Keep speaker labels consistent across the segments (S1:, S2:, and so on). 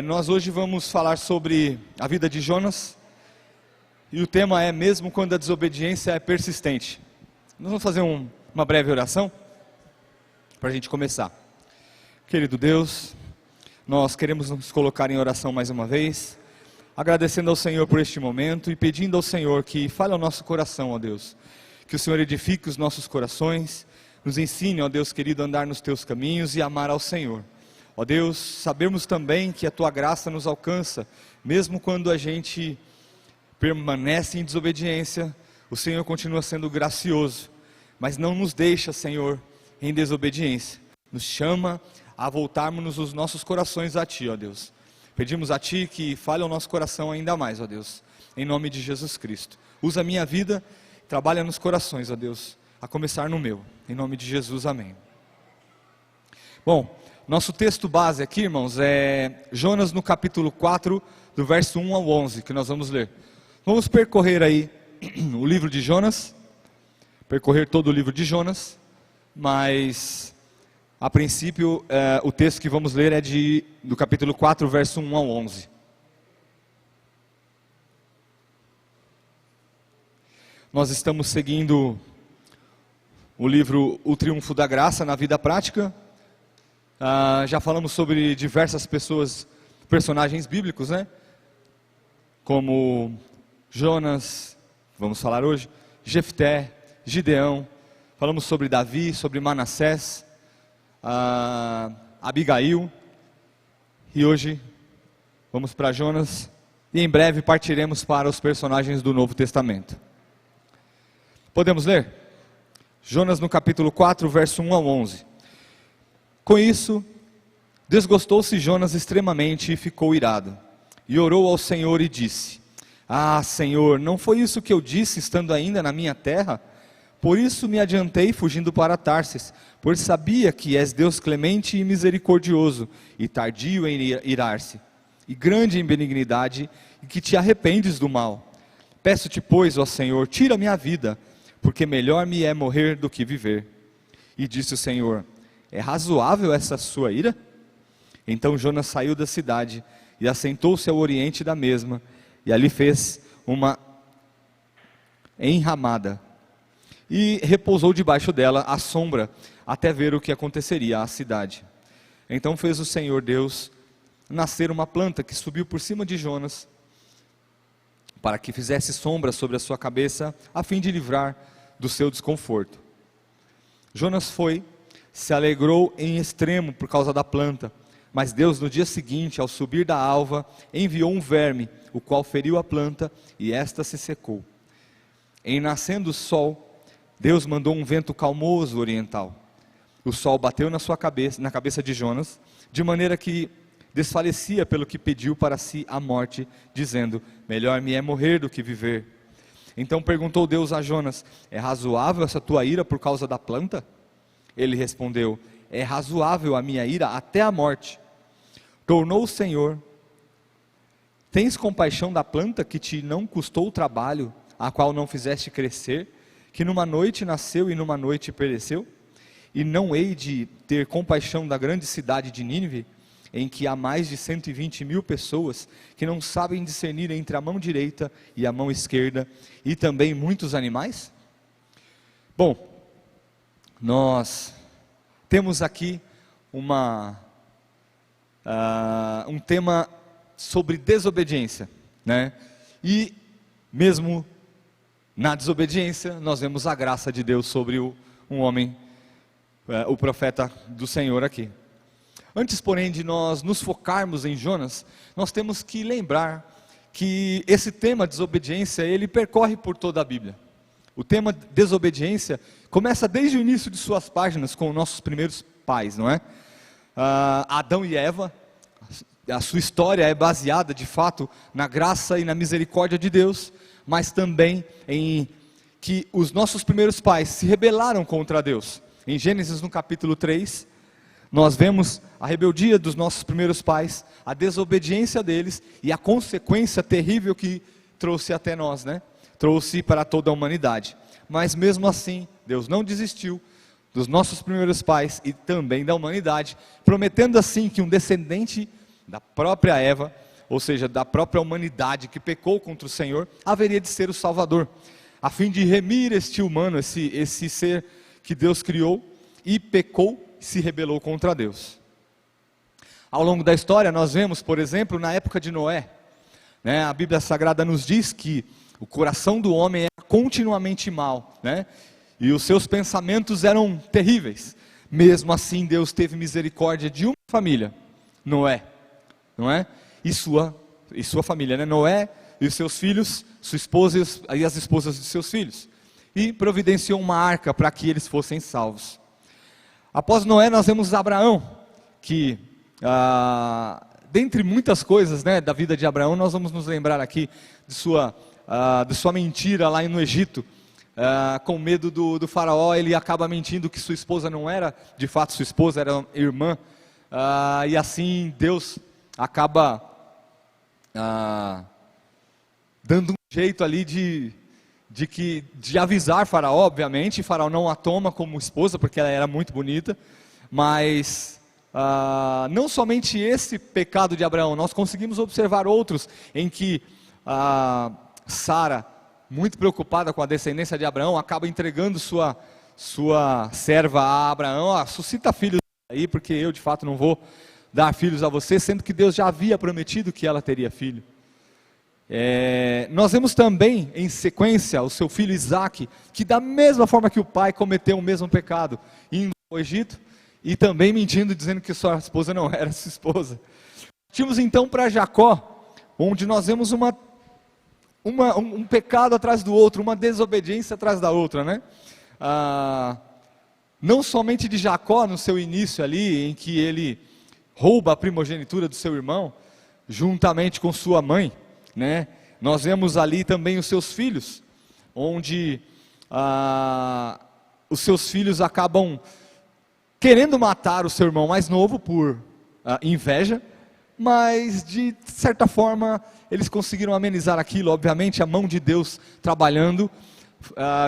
S1: Nós hoje vamos falar sobre a vida de Jonas, e o tema é mesmo quando a desobediência é persistente. Nós vamos fazer uma breve oração, para a gente começar. Querido Deus, nós queremos nos colocar em oração mais uma vez, agradecendo ao Senhor por este momento e pedindo ao Senhor que fale ao nosso coração, ó Deus, que o Senhor edifique os nossos corações, nos ensine, ó Deus querido, a andar nos teus caminhos e amar ao Senhor. Ó Deus, sabemos também que a tua graça nos alcança, mesmo quando a gente permanece em desobediência, o Senhor continua sendo gracioso, mas não nos deixa, Senhor, em desobediência. Nos chama a voltarmos os nossos corações a Ti, ó Deus. Pedimos a Ti que fale ao nosso coração ainda mais, ó Deus, em nome de Jesus Cristo. Usa a minha vida, trabalha nos corações, ó Deus, a começar no meu, em nome de Jesus, amém. Bom, nosso texto base aqui, irmãos, é Jonas no capítulo 4, do verso 1 ao 11, que nós vamos ler. Vamos percorrer aí o livro de Jonas, percorrer todo o livro de Jonas, mas a princípio o texto que vamos ler é do capítulo 4, verso 1 ao 11. Nós estamos seguindo o livro O Triunfo da Graça na Vida Prática. Já falamos sobre diversas personagens bíblicos, né? Como Jonas, vamos falar hoje, Jefté, Gideão. Falamos sobre Davi, sobre Manassés, Abigail. E hoje vamos para Jonas. E em breve partiremos para os personagens do Novo Testamento. Podemos ler? Jonas no capítulo 4, verso 1 ao 11. Com isso, desgostou-se Jonas extremamente e ficou irado. E orou ao Senhor e disse: Ah, Senhor, não foi isso que eu disse estando ainda na minha terra? Por isso me adiantei fugindo para Tarsis, pois sabia que és Deus clemente e misericordioso, e tardio em irar-se, e grande em benignidade, e que te arrependes do mal. Peço-te, pois, ó Senhor, tira minha vida, porque melhor me é morrer do que viver. E disse o Senhor: É razoável essa sua ira? Então Jonas saiu da cidade e assentou-se ao oriente da mesma, e ali fez uma enramada, e repousou debaixo dela à sombra, até ver o que aconteceria à cidade. Então fez o Senhor Deus nascer uma planta que subiu por cima de Jonas, para que fizesse sombra sobre a sua cabeça, a fim de livrar do seu desconforto. Jonas se alegrou em extremo por causa da planta, mas Deus no dia seguinte, ao subir da alva, enviou um verme, o qual feriu a planta, e esta se secou. Em nascendo o sol, Deus mandou um vento calmoso oriental. O sol bateu na cabeça de Jonas, de maneira que desfalecia pelo que pediu para si a morte, dizendo: Melhor me é morrer do que viver. Então perguntou Deus a Jonas: É razoável essa tua ira por causa da planta? Ele respondeu: É razoável a minha ira até a morte. Tornou o Senhor: Tens compaixão da planta que te não custou o trabalho, a qual não fizeste crescer, que numa noite nasceu e numa noite pereceu? E não hei de ter compaixão da grande cidade de Nínive, em que há mais de 120.000 pessoas que não sabem discernir entre a mão direita e a mão esquerda, e também muitos animais? Bom, nós temos aqui um tema sobre desobediência, né? E mesmo na desobediência, nós vemos a graça de Deus sobre um homem, o profeta do Senhor aqui. Antes, porém, de nós nos focarmos em Jonas, nós temos que lembrar que esse tema desobediência, ele percorre por toda a Bíblia. O tema desobediência começa desde o início de suas páginas com nossos primeiros pais, não é? Adão e Eva, a sua história é baseada de fato na graça e na misericórdia de Deus, mas também em que os nossos primeiros pais se rebelaram contra Deus. Em Gênesis no capítulo 3, nós vemos a rebeldia dos nossos primeiros pais, a desobediência deles e a consequência terrível que trouxe até nós, né? Trouxe para toda a humanidade. Mas mesmo assim, Deus não desistiu dos nossos primeiros pais e também da humanidade, prometendo assim que um descendente da própria Eva, ou seja, da própria humanidade que pecou contra o Senhor, haveria de ser o Salvador, a fim de remir este humano, esse ser que Deus criou e pecou, se rebelou contra Deus. Ao longo da história nós vemos, por exemplo, na época de Noé, né, a Bíblia Sagrada nos diz que o coração do homem era continuamente mau, né, e os seus pensamentos eram terríveis. Mesmo assim, Deus teve misericórdia de uma família, Noé, não é? E sua família, né? Noé e os seus filhos, sua esposa e as esposas de seus filhos, e providenciou uma arca para que eles fossem salvos. Após Noé nós vemos Abraão, que dentre muitas coisas, né, da vida de Abraão, nós vamos nos lembrar aqui de sua mentira lá no Egito, com medo do faraó. Ele acaba mentindo que sua esposa não era de fato sua esposa, era irmã, e assim Deus acaba dando um jeito ali de avisar Faraó. Obviamente Faraó não a toma como esposa, porque ela era muito bonita, mas não somente esse pecado de Abraão, nós conseguimos observar outros, em que Sara, muito preocupada com a descendência de Abraão, acaba entregando sua serva a Abraão: suscita filhos aí, porque eu de fato não vou dar filhos a você, sendo que Deus já havia prometido que ela teria filho. Nós vemos também em sequência o seu filho Isaque, que da mesma forma que o pai cometeu o mesmo pecado, indo ao Egito e também mentindo, dizendo que sua esposa não era sua esposa. Tínhamos então para Jacó, onde nós vemos um pecado atrás do outro, uma desobediência atrás da outra, né? Não somente de Jacó no seu início ali, em que ele rouba a primogenitura do seu irmão, juntamente com sua mãe, né? Nós vemos ali também os seus filhos, onde os seus filhos acabam querendo matar o seu irmão mais novo por inveja, mas de certa forma eles conseguiram amenizar aquilo. Obviamente a mão de Deus trabalhando.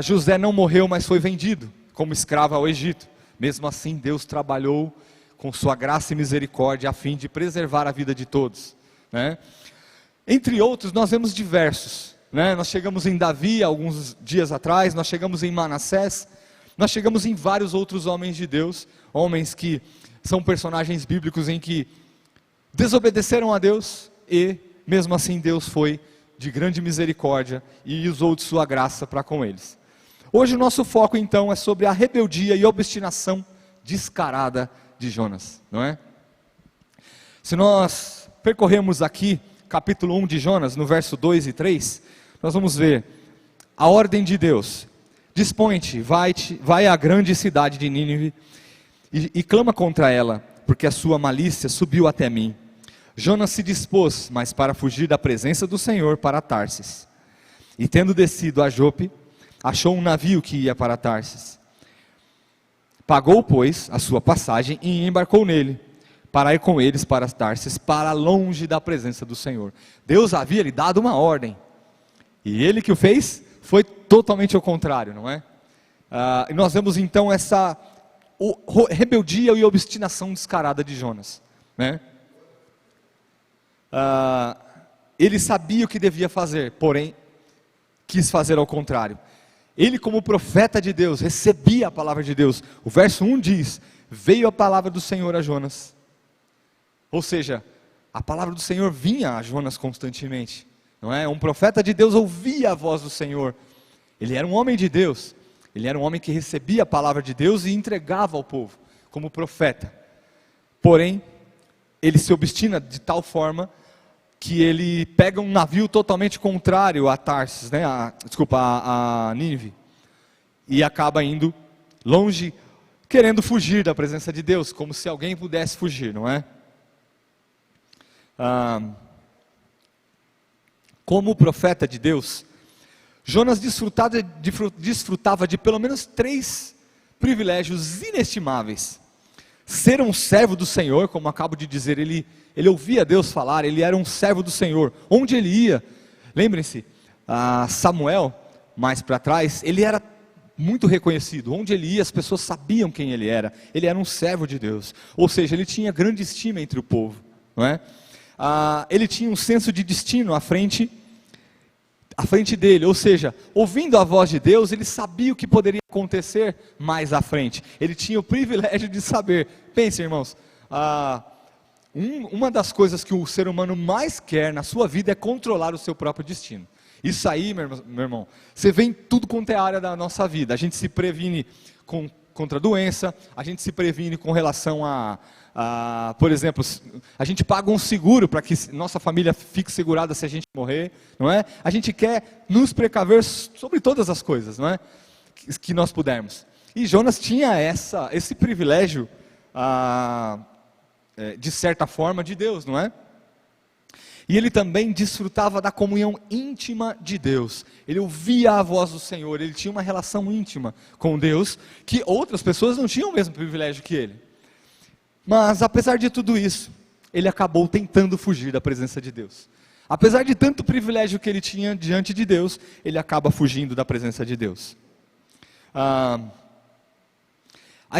S1: José não morreu, mas foi vendido como escravo ao Egito. Mesmo assim Deus trabalhou com sua graça e misericórdia a fim de preservar a vida de todos, né? Entre outros nós vemos diversos, né? Nós chegamos em Davi alguns dias atrás, nós chegamos em Manassés, nós chegamos em vários outros homens de Deus, homens que são personagens bíblicos em que desobedeceram a Deus e mesmo assim Deus foi de grande misericórdia e usou de sua graça para com eles. Hoje o nosso foco então é sobre a rebeldia e obstinação descarada de Jonas, não é? Se nós percorrermos aqui capítulo 1 de Jonas, no verso 2 e 3, nós vamos ver a ordem de Deus: dispõe-te, vai à grande cidade de Nínive e clama contra ela, porque a sua malícia subiu até mim. Jonas se dispôs, mas para fugir da presença do Senhor, para Tarsis. E tendo descido a Jope, achou um navio que ia para Tarsis. Pagou, pois, a sua passagem e embarcou nele, para ir com eles para Tarsis, para longe da presença do Senhor. Deus havia lhe dado uma ordem, e ele que o fez foi totalmente ao contrário, não é? E nós vemos então essa rebeldia e obstinação descarada de Jonas, né? Ele sabia o que devia fazer, porém quis fazer ao contrário. Ele, como profeta de Deus, recebia a palavra de Deus. O verso 1 diz: veio a palavra do Senhor a Jonas. Ou seja, a palavra do Senhor vinha a Jonas constantemente, não é? Um profeta de Deus ouvia a voz do Senhor. Ele era um homem de Deus, ele era um homem que recebia a palavra de Deus e entregava ao povo, como profeta. Porém, ele se obstina de tal forma que ele pega um navio totalmente contrário a Tarsis, né? a Nínive, e acaba indo longe, querendo fugir da presença de Deus, como se alguém pudesse fugir, não é? Como profeta de Deus, Jonas desfrutava de pelo menos 3 privilégios inestimáveis. Ser um servo do Senhor, como acabo de dizer, ele ouvia Deus falar, ele era um servo do Senhor. Onde ele ia, lembrem-se, Samuel, mais para trás, ele era muito reconhecido. Onde ele ia, as pessoas sabiam quem ele era um servo de Deus. Ou seja, ele tinha grande estima entre o povo, não é? ele tinha um senso de destino à frente dele, ou seja, ouvindo a voz de Deus, ele sabia o que poderia acontecer mais à frente. Ele tinha o privilégio de saber. Pense, irmãos, uma das coisas que o ser humano mais quer na sua vida é controlar o seu próprio destino. Isso aí, meu irmão, você vê em tudo quanto é área da nossa vida. A gente se previne contra a doença, a gente se previne com relação por exemplo, a gente paga um seguro para que nossa família fique segurada se a gente morrer, não é? A gente quer nos precaver sobre todas as coisas, não é? Que nós pudermos. E Jonas tinha esse privilégio, de certa forma, de Deus, não é? E ele também desfrutava da comunhão íntima de Deus. Ele ouvia a voz do Senhor, ele tinha uma relação íntima com Deus, que outras pessoas não tinham o mesmo privilégio que ele. Mas, apesar de tudo isso, ele acabou tentando fugir da presença de Deus. Apesar de tanto privilégio que ele tinha diante de Deus, ele acaba fugindo da presença de Deus. A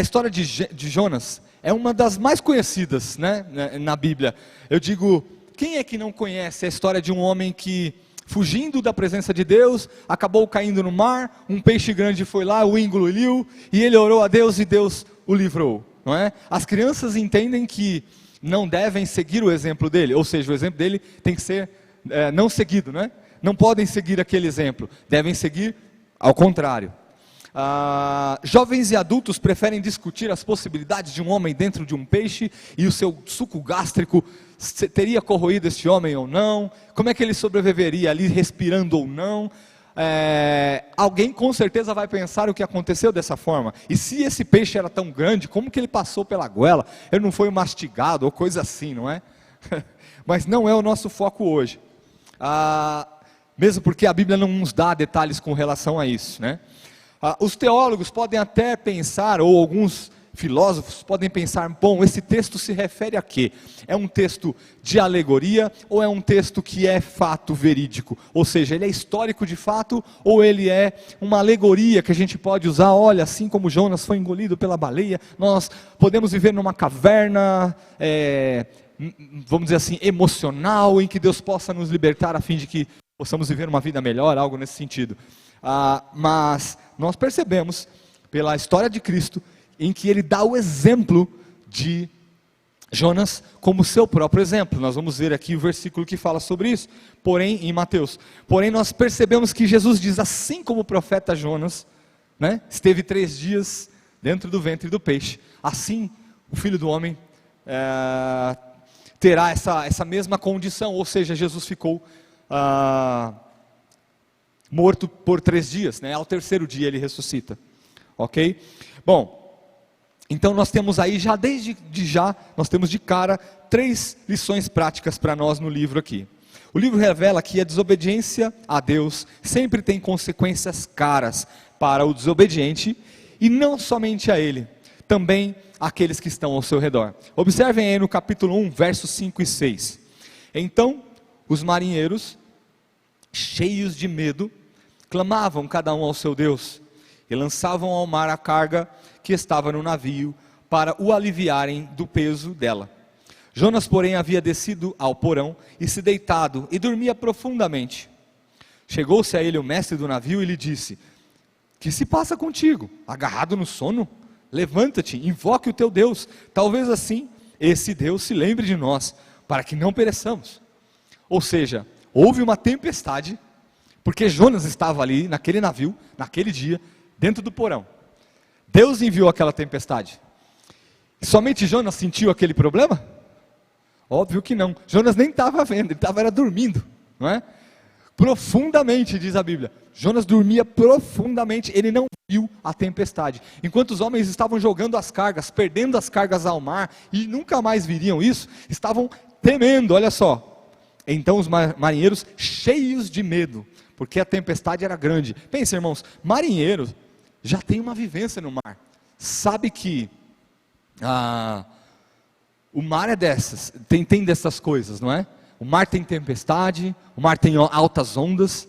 S1: história de Jonas é uma das mais conhecidas, né, na Bíblia. Eu digo, quem é que não conhece a história de um homem que, fugindo da presença de Deus, acabou caindo no mar, um peixe grande foi lá, o engoliu, e ele orou a Deus e Deus o livrou? Não é? As crianças entendem que não devem seguir o exemplo dele, ou seja, o exemplo dele tem que ser não seguido, né? Não podem seguir aquele exemplo, devem seguir ao contrário. Jovens e adultos preferem discutir as possibilidades de um homem dentro de um peixe e o seu suco gástrico teria corroído este homem ou não, como é que ele sobreviveria ali respirando ou não. Alguém com certeza vai pensar o que aconteceu dessa forma. E se esse peixe era tão grande, como que ele passou pela goela? Ele não foi mastigado ou coisa assim, não é? Mas não é o nosso foco hoje. Mesmo porque a Bíblia não nos dá detalhes com relação a isso, né? Os teólogos podem até pensar, ou alguns filósofos podem pensar, bom, esse texto se refere a quê? É um texto de alegoria ou é um texto que é fato verídico? Ou seja, ele é histórico de fato ou ele é uma alegoria que a gente pode usar, olha, assim como Jonas foi engolido pela baleia, nós podemos viver numa caverna, vamos dizer assim, emocional, em que Deus possa nos libertar a fim de que possamos viver uma vida melhor, algo nesse sentido. Mas nós percebemos, pela história de Cristo, em que ele dá o exemplo de Jonas como seu próprio exemplo. Nós vamos ver aqui o versículo que fala sobre isso, porém, em Mateus. Porém, nós percebemos que Jesus diz, assim como o profeta Jonas, né, esteve 3 dias dentro do ventre do peixe, assim o Filho do Homem terá essa mesma condição, ou seja, Jesus ficou morto por 3 dias, né? Ao 3º dia ele ressuscita, ok? Bom, então nós temos aí nós temos de cara 3 lições práticas para nós no livro aqui. O livro revela que a desobediência a Deus sempre tem consequências caras para o desobediente, e não somente a ele, também aqueles que estão ao seu redor. Observem aí no capítulo 1, versos 5 e 6. Então os marinheiros, cheios de medo, clamavam cada um ao seu Deus, e lançavam ao mar a carga que estava no navio, para o aliviarem do peso dela. Jonas, porém, havia descido ao porão, e se deitado, e dormia profundamente. Chegou-se a ele o mestre do navio, e lhe disse, que se passa contigo? Agarrado no sono? Levanta-te, invoque o teu Deus, talvez assim, esse Deus se lembre de nós, para que não pereçamos. Ou seja, houve uma tempestade, porque Jonas estava ali, naquele navio, naquele dia, dentro do porão. Deus enviou aquela tempestade. Somente Jonas sentiu aquele problema? Óbvio que não. Jonas nem estava vendo, ele estava dormindo, não é? Profundamente, diz a Bíblia. Jonas dormia profundamente, ele não viu a tempestade. Enquanto os homens estavam jogando as cargas, perdendo as cargas ao mar, e nunca mais viriam isso, estavam temendo, olha só. Então os marinheiros, cheios de medo, porque a tempestade era grande. Pensa, irmãos, marinheiros já tem uma vivência no mar, sabe que o mar é dessas, tem dessas coisas, não é? O mar tem tempestade, o mar tem altas ondas,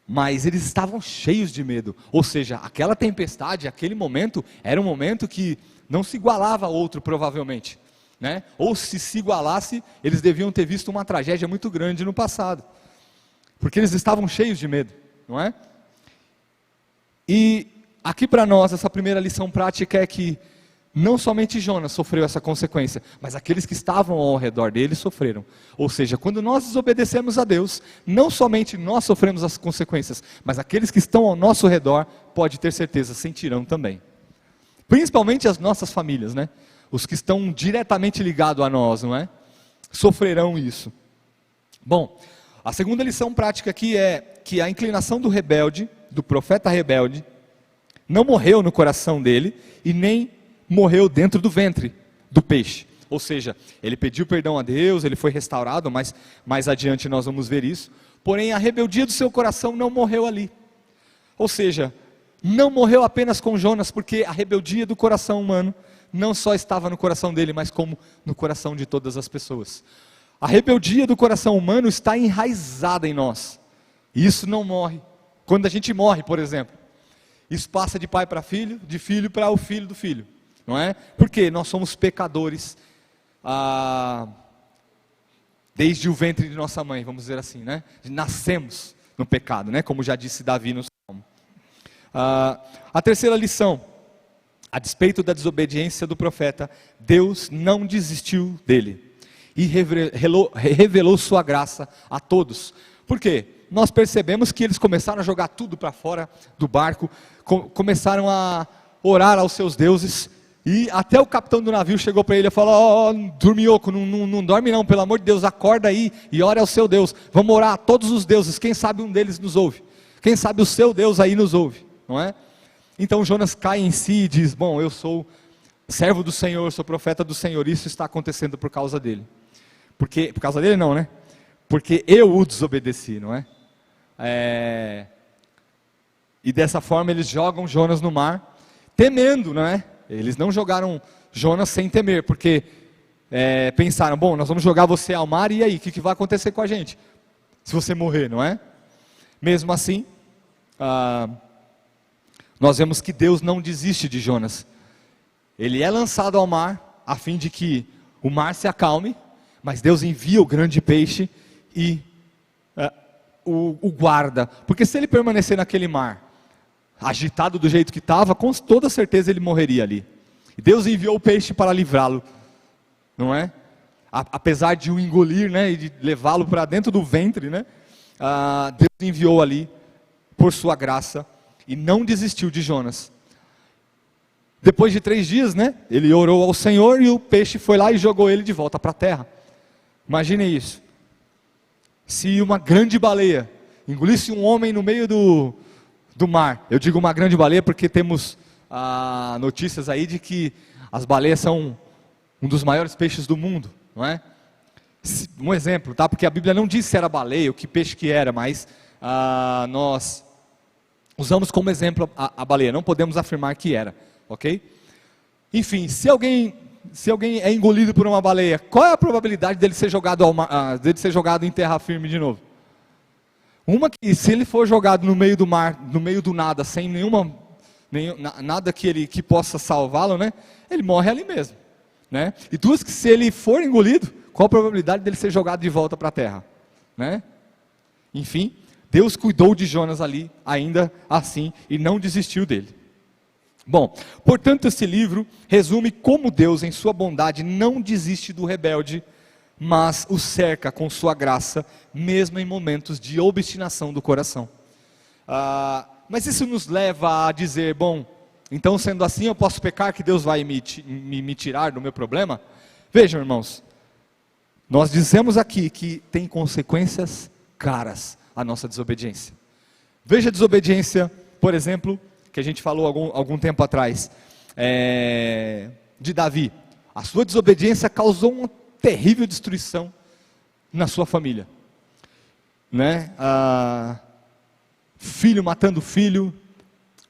S1: mas eles estavam cheios de medo, ou seja, aquela tempestade, aquele momento, era um momento que não se igualava a outro provavelmente. né? Ou se igualasse, eles deviam ter visto uma tragédia muito grande no passado, porque eles estavam cheios de medo, não é? E aqui para nós, essa primeira lição prática é que não somente Jonas sofreu essa consequência, mas aqueles que estavam ao redor dele sofreram. Ou seja, quando nós desobedecemos a Deus, não somente nós sofremos as consequências, mas aqueles que estão ao nosso redor, pode ter certeza, sentirão também. Principalmente as nossas famílias, né? Os que estão diretamente ligados a nós, não é? Sofrerão isso. Bom, a segunda lição prática aqui é que a inclinação do rebelde, do profeta rebelde, não morreu no coração dele e nem morreu dentro do ventre do peixe. Ou seja, ele pediu perdão a Deus, ele foi restaurado, mas mais adiante nós vamos ver isso. Porém, a rebeldia do seu coração não morreu ali. Ou seja, não morreu apenas com Jonas, porque a rebeldia do coração humano não só estava no coração dele, mas como no coração de todas as pessoas. A rebeldia do coração humano está enraizada em nós. E isso não morre. Quando a gente morre, por exemplo, isso passa de pai para filho, de filho para o filho do filho. Não é? Porque nós somos pecadores desde o ventre de nossa mãe, vamos dizer assim, né? Nascemos no pecado, né? Como já disse Davi no Salmo. A terceira lição, a despeito da desobediência do profeta, Deus não desistiu dele e revelou sua graça a todos. Por quê? Nós percebemos que eles começaram a jogar tudo para fora do barco, começaram a orar aos seus deuses. E até o capitão do navio chegou para ele e falou: dormioco, não dorme não, pelo amor de Deus, acorda aí e ore ao seu Deus, vamos orar a todos os deuses, quem sabe um deles nos ouve, quem sabe o seu Deus aí nos ouve, não é? Então Jonas cai em si e diz: bom, eu sou servo do Senhor, sou profeta do Senhor, isso está acontecendo por causa dele. Por causa dele não, né? Porque eu o desobedeci, não é? E dessa forma eles jogam Jonas no mar, temendo, não é? Eles não jogaram Jonas sem temer, porque pensaram: bom, nós vamos jogar você ao mar, e aí, o que vai acontecer com a gente? Se você morrer, não é? Mesmo assim, nós vemos que Deus não desiste de Jonas. Ele é lançado ao mar, a fim de que o mar se acalme, mas Deus envia o grande peixe e o guarda. Porque se ele permanecer naquele mar, agitado do jeito que estava, com toda certeza ele morreria ali. E Deus enviou o peixe para livrá-lo, não é? Apesar de o engolir, né, e de levá-lo para dentro do ventre, né? Deus enviou ali por sua graça e não desistiu de Jonas. Depois de 3 dias, né, ele orou ao Senhor e o peixe foi lá e jogou ele de volta para a terra. Imagine isso. Se uma grande baleia engolisse um homem no meio do mar. Eu digo uma grande baleia porque temos notícias aí de que as baleias são um dos maiores peixes do mundo, não é? Um exemplo, tá? Porque a Bíblia não diz se era baleia ou que peixe que era, mas nós usamos como exemplo a baleia, não podemos afirmar que era, ok? Enfim, se alguém é engolido por uma baleia, qual é a probabilidade dele ser jogado em terra firme de novo? Uma que, se ele for jogado no meio do mar, no meio do nada, sem nada que possa salvá-lo, né? Ele morre ali mesmo, né? E duas, que se ele for engolido, qual a probabilidade dele ser jogado de volta para a terra, né? Enfim, Deus cuidou de Jonas ali, ainda assim, e não desistiu dele. Bom, portanto, esse livro resume como Deus, em sua bondade, não desiste do rebelde, mas o cerca com sua graça, mesmo em momentos de obstinação do coração. Mas isso nos leva a dizer: bom, então sendo assim eu posso pecar que Deus vai me tirar do meu problema? Vejam, irmãos, nós dizemos aqui que tem consequências caras a nossa desobediência. Veja a desobediência, por exemplo, que a gente falou algum tempo atrás, de Davi. A sua desobediência causou uma terrível destruição na sua família, né? Filho matando filho,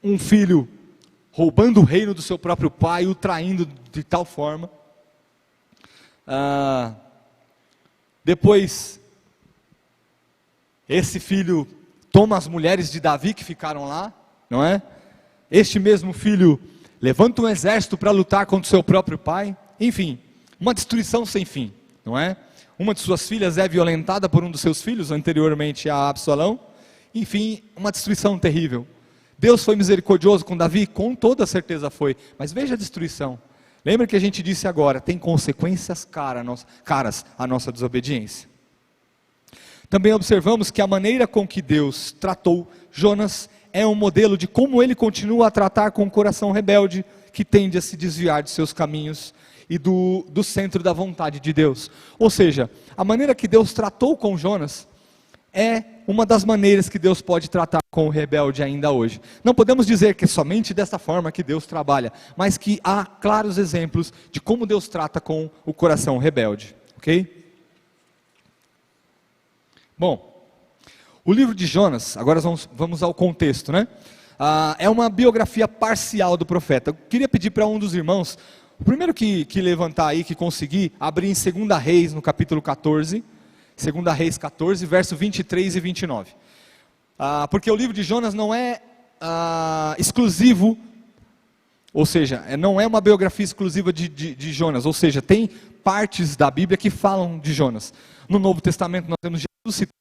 S1: um filho roubando o reino do seu próprio pai, o traindo de tal forma. Depois, esse filho toma as mulheres de Davi que ficaram lá, não é? Este mesmo filho levanta um exército para lutar contra o seu próprio pai. Enfim, uma destruição sem fim, não é? Uma de suas filhas é violentada por um dos seus filhos, anteriormente a Absalão. Enfim, uma destruição terrível. Deus foi misericordioso com Davi? Com toda certeza foi. Mas veja a destruição. Lembra que a gente disse agora, tem consequências caras à nossa desobediência. Também observamos que a maneira com que Deus tratou Jonas é um modelo de como ele continua a tratar com o coração rebelde, que tende a se desviar de seus caminhos e do centro da vontade de Deus. Ou seja, a maneira que Deus tratou com Jonas é uma das maneiras que Deus pode tratar com o rebelde ainda hoje. Não podemos dizer que é somente dessa forma que Deus trabalha, mas que há claros exemplos de como Deus trata com o coração rebelde. Ok? Bom, o livro de Jonas, agora vamos ao contexto, né? É uma biografia parcial do profeta. Eu queria pedir para um dos irmãos, o primeiro que levantar aí, que conseguir, abrir em 2 Reis, no capítulo 14, 2 Reis 14, verso 23 e 29. Porque o livro de Jonas não é exclusivo, ou seja, não é uma biografia exclusiva de Jonas, ou seja, tem partes da Bíblia que falam de Jonas. No Novo Testamento nós temos Jesus citando,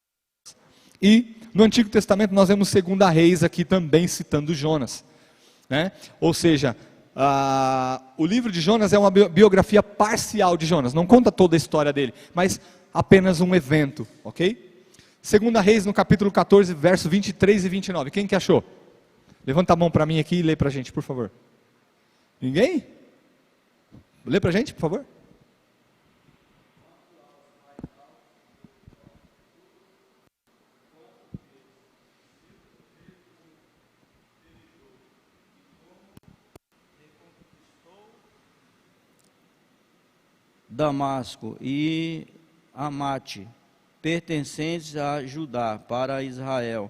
S1: e no Antigo Testamento nós vemos 2 Reis aqui também citando Jonas, né? Ou seja, o livro de Jonas é uma biografia parcial de Jonas, não conta toda a história dele, mas apenas um evento, ok? 2 Reis no capítulo 14, verso 23 e 29, quem que achou? Levanta a mão para mim aqui e lê para a gente, por favor. Ninguém? Lê para a gente, por favor.
S2: Damasco e Amate, pertencentes a Judá, para Israel.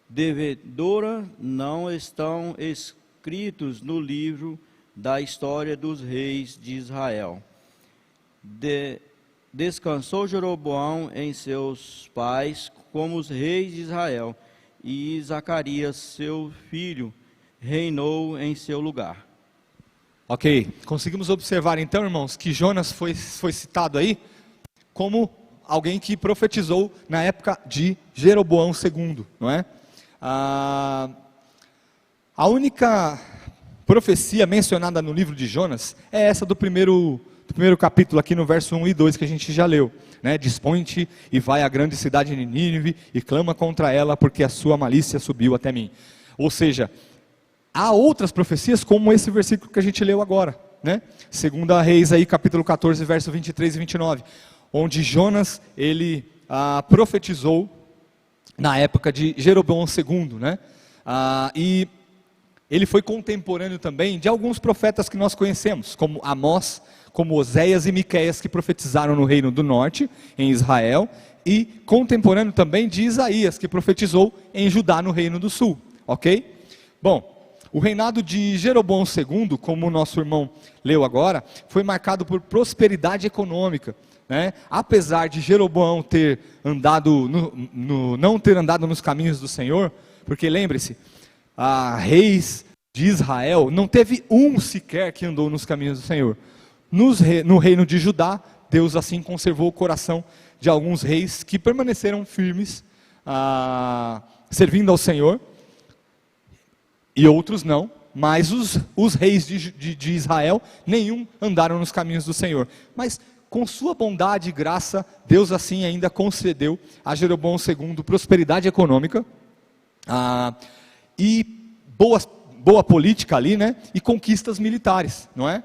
S2: Devedora não estão escritos no livro da história dos reis de Israel. Descansou Jeroboão em seus pais como os reis de Israel, e Zacarias, seu filho, reinou em seu lugar.
S1: Ok, conseguimos observar então, irmãos, que Jonas foi citado aí como alguém que profetizou na época de Jeroboão II, não é? A única profecia mencionada no livro de Jonas é essa do primeiro capítulo aqui no verso 1 e 2 que a gente já leu, né? Dispõe-te e vai à grande cidade de Nínive e clama contra ela, porque a sua malícia subiu até mim. Ou seja, há outras profecias como esse versículo que a gente leu agora, né? 2 Reis aí, capítulo 14, verso 23 e 29, onde Jonas, ele profetizou na época de Jeroboão II, né? E ele foi contemporâneo também de alguns profetas que nós conhecemos, como Amós, como Oséias e Miqueias, que profetizaram no reino do norte, em Israel, e contemporâneo também de Isaías, que profetizou em Judá, no reino do sul, ok? Bom, o reinado de Jeroboão II, como o nosso irmão leu agora, foi marcado por prosperidade econômica, né? Apesar de Jeroboão ter andado não ter andado nos caminhos do Senhor, porque lembre-se, reis de Israel, não teve um sequer que andou nos caminhos do Senhor. No reino de Judá, Deus assim conservou o coração de alguns reis que permaneceram firmes, servindo ao Senhor, e outros não, mas os reis de Israel, nenhum andaram nos caminhos do Senhor. Mas com sua bondade e graça, Deus assim ainda concedeu a Jeroboão II prosperidade econômica, e boa política ali, né? E conquistas militares, não é?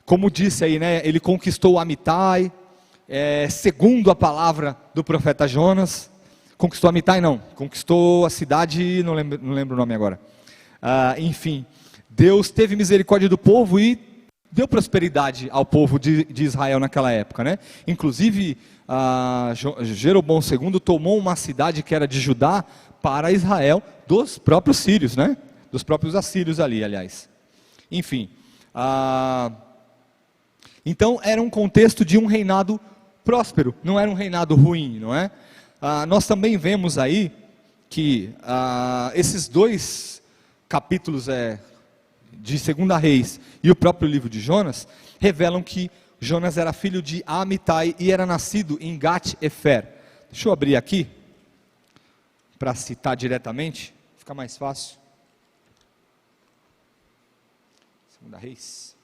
S1: Como disse aí, né? Ele conquistou Amitai, segundo a palavra do profeta Jonas. Conquistou Amitai não, conquistou a cidade, não lembro o nome agora. Enfim, Deus teve misericórdia do povo e deu prosperidade ao povo de Israel naquela época, né? Inclusive, Jeroboão II tomou uma cidade que era de Judá para Israel dos próprios sírios, né? Dos próprios assírios ali, aliás. Enfim, então era um contexto de um reinado próspero, não era um reinado ruim, não é? Nós também vemos aí que esses dois capítulos de 2 Reis e o próprio livro de Jonas, revelam que Jonas era filho de Amitai e era nascido em Gat-Efer. Deixa eu abrir aqui, para citar diretamente, fica mais fácil. 2 Reis.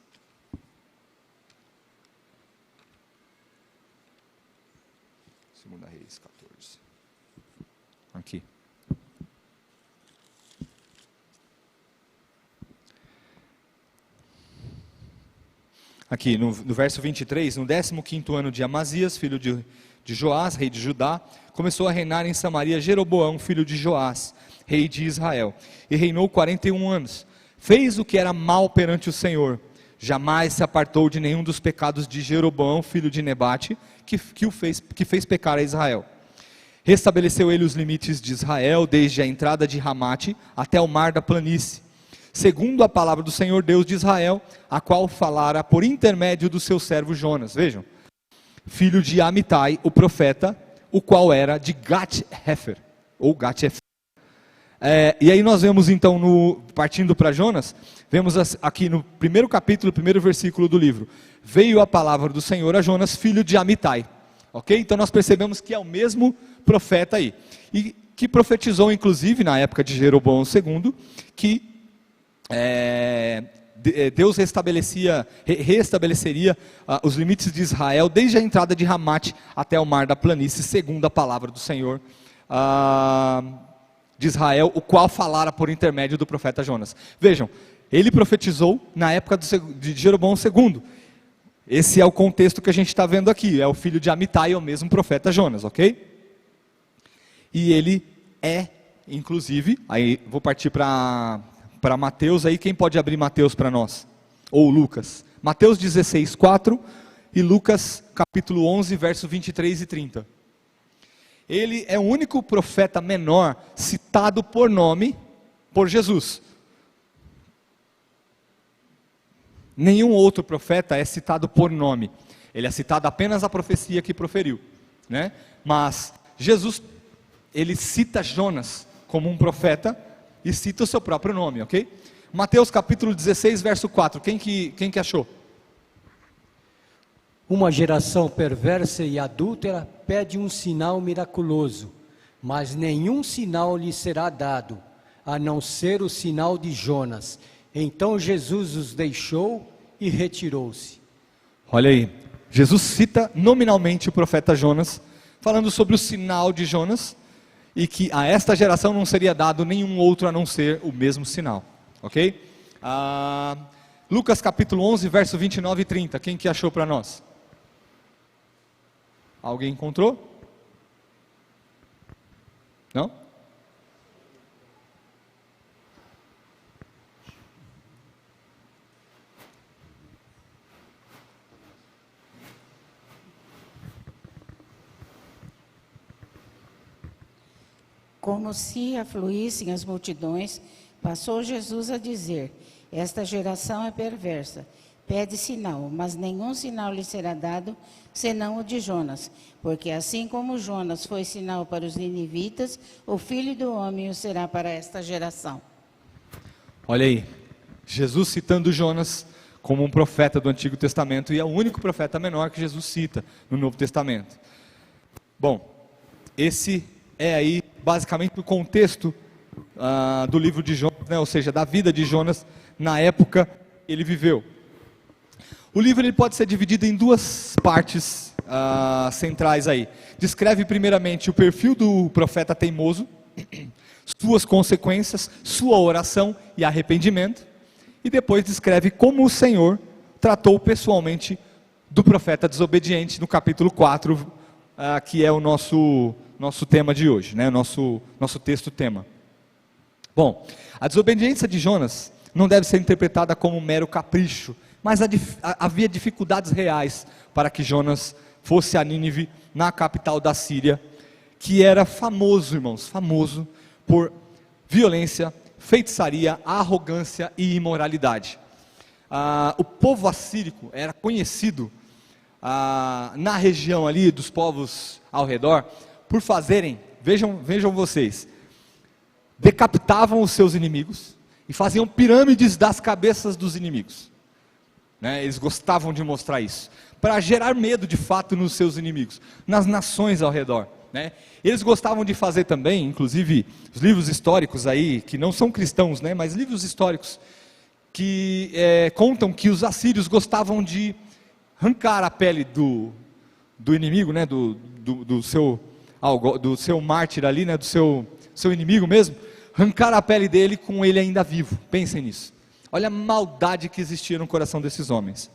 S1: Segunda Reis 14. Aqui. Aqui no verso 23, no 15º ano de Amazias, filho de Joás, rei de Judá, começou a reinar em Samaria Jeroboão, filho de Joás, rei de Israel, e reinou 41 anos. Fez o que era mal perante o Senhor, jamais se apartou de nenhum dos pecados de Jeroboão, filho de Nebate, que fez pecar a Israel. Restabeleceu ele os limites de Israel, desde a entrada de Ramate até o mar da planície, segundo a palavra do Senhor Deus de Israel, a qual falara por intermédio do seu servo Jonas. Vejam, filho de Amitai, o profeta, o qual era de Gat-Hefer, ou Gat-Hefer. E aí nós vemos então, partindo para Jonas, vemos aqui no primeiro capítulo, primeiro versículo do livro, veio a palavra do Senhor a Jonas, filho de Amitai. Ok? Então nós percebemos que é o mesmo profeta aí, e que profetizou inclusive na época de Jeroboão II, que Deus restabeleceria os limites de Israel, desde a entrada de Ramate até o mar da planície, segundo a palavra do Senhor de Israel, o qual falara por intermédio do profeta Jonas. Vejam, ele profetizou na época de Jeroboão II. Esse é o contexto que a gente está vendo aqui, é o filho de Amitai, é o mesmo profeta Jonas, ok? E ele inclusive, aí vou partir para Mateus, aí quem pode abrir Mateus para nós? Ou Lucas? Mateus 16, 4 e Lucas capítulo 11, verso 23 e 30. Ele é o único profeta menor citado por nome por Jesus. Nenhum outro profeta é citado por nome. Ele é citado apenas a profecia que proferiu, né? Mas Jesus, ele cita Jonas como um profeta e cita o seu próprio nome, ok? Mateus capítulo 16, verso 4. Quem que achou?
S3: Uma geração perversa e adúltera pede um sinal miraculoso, mas nenhum sinal lhe será dado, a não ser o sinal de Jonas. Então Jesus os deixou e retirou-se.
S1: Olha aí, Jesus cita nominalmente o profeta Jonas, falando sobre o sinal de Jonas, e que a esta geração não seria dado nenhum outro a não ser o mesmo sinal, ok? Lucas capítulo 11, verso 29 e 30, quem que achou para nós? Alguém encontrou? Não?
S4: Como se afluíssem as multidões, passou Jesus a dizer: esta geração é perversa, pede sinal, mas nenhum sinal lhe será dado, senão o de Jonas. Porque assim como Jonas foi sinal para os ninivitas, o Filho do Homem o será para esta geração.
S1: Olha aí, Jesus citando Jonas como um profeta do Antigo Testamento, e é o único profeta menor que Jesus cita no Novo Testamento. Bom, esse é aí basicamente o contexto do livro de Jonas, né? Ou seja, da vida de Jonas na época que ele viveu. O livro ele pode ser dividido em duas partes centrais aí. Descreve primeiramente o perfil do profeta teimoso, suas consequências, sua oração e arrependimento, e depois descreve como o Senhor tratou pessoalmente do profeta desobediente no capítulo 4, que é o nosso tema de hoje, né? Nosso texto tema. Bom, a desobediência de Jonas não deve ser interpretada como um mero capricho, mas havia dificuldades reais para que Jonas fosse a Nínive, na capital da Síria, que era famoso, irmãos, famoso por violência, feitiçaria, arrogância e imoralidade. O povo assírico era conhecido na região ali dos povos ao redor por fazerem, vejam vocês, decapitavam os seus inimigos e faziam pirâmides das cabeças dos inimigos. Né? Eles gostavam de mostrar isso, para gerar medo de fato nos seus inimigos, nas nações ao redor. Né? Eles gostavam de fazer também, inclusive, os livros históricos aí, que não são cristãos, né? Mas livros históricos, que contam que os assírios gostavam de arrancar a pele do inimigo, né? do seu mártir ali, né? do seu inimigo mesmo, arrancar a pele dele com ele ainda vivo. Pensem nisso. Olha a maldade que existia no coração desses homens.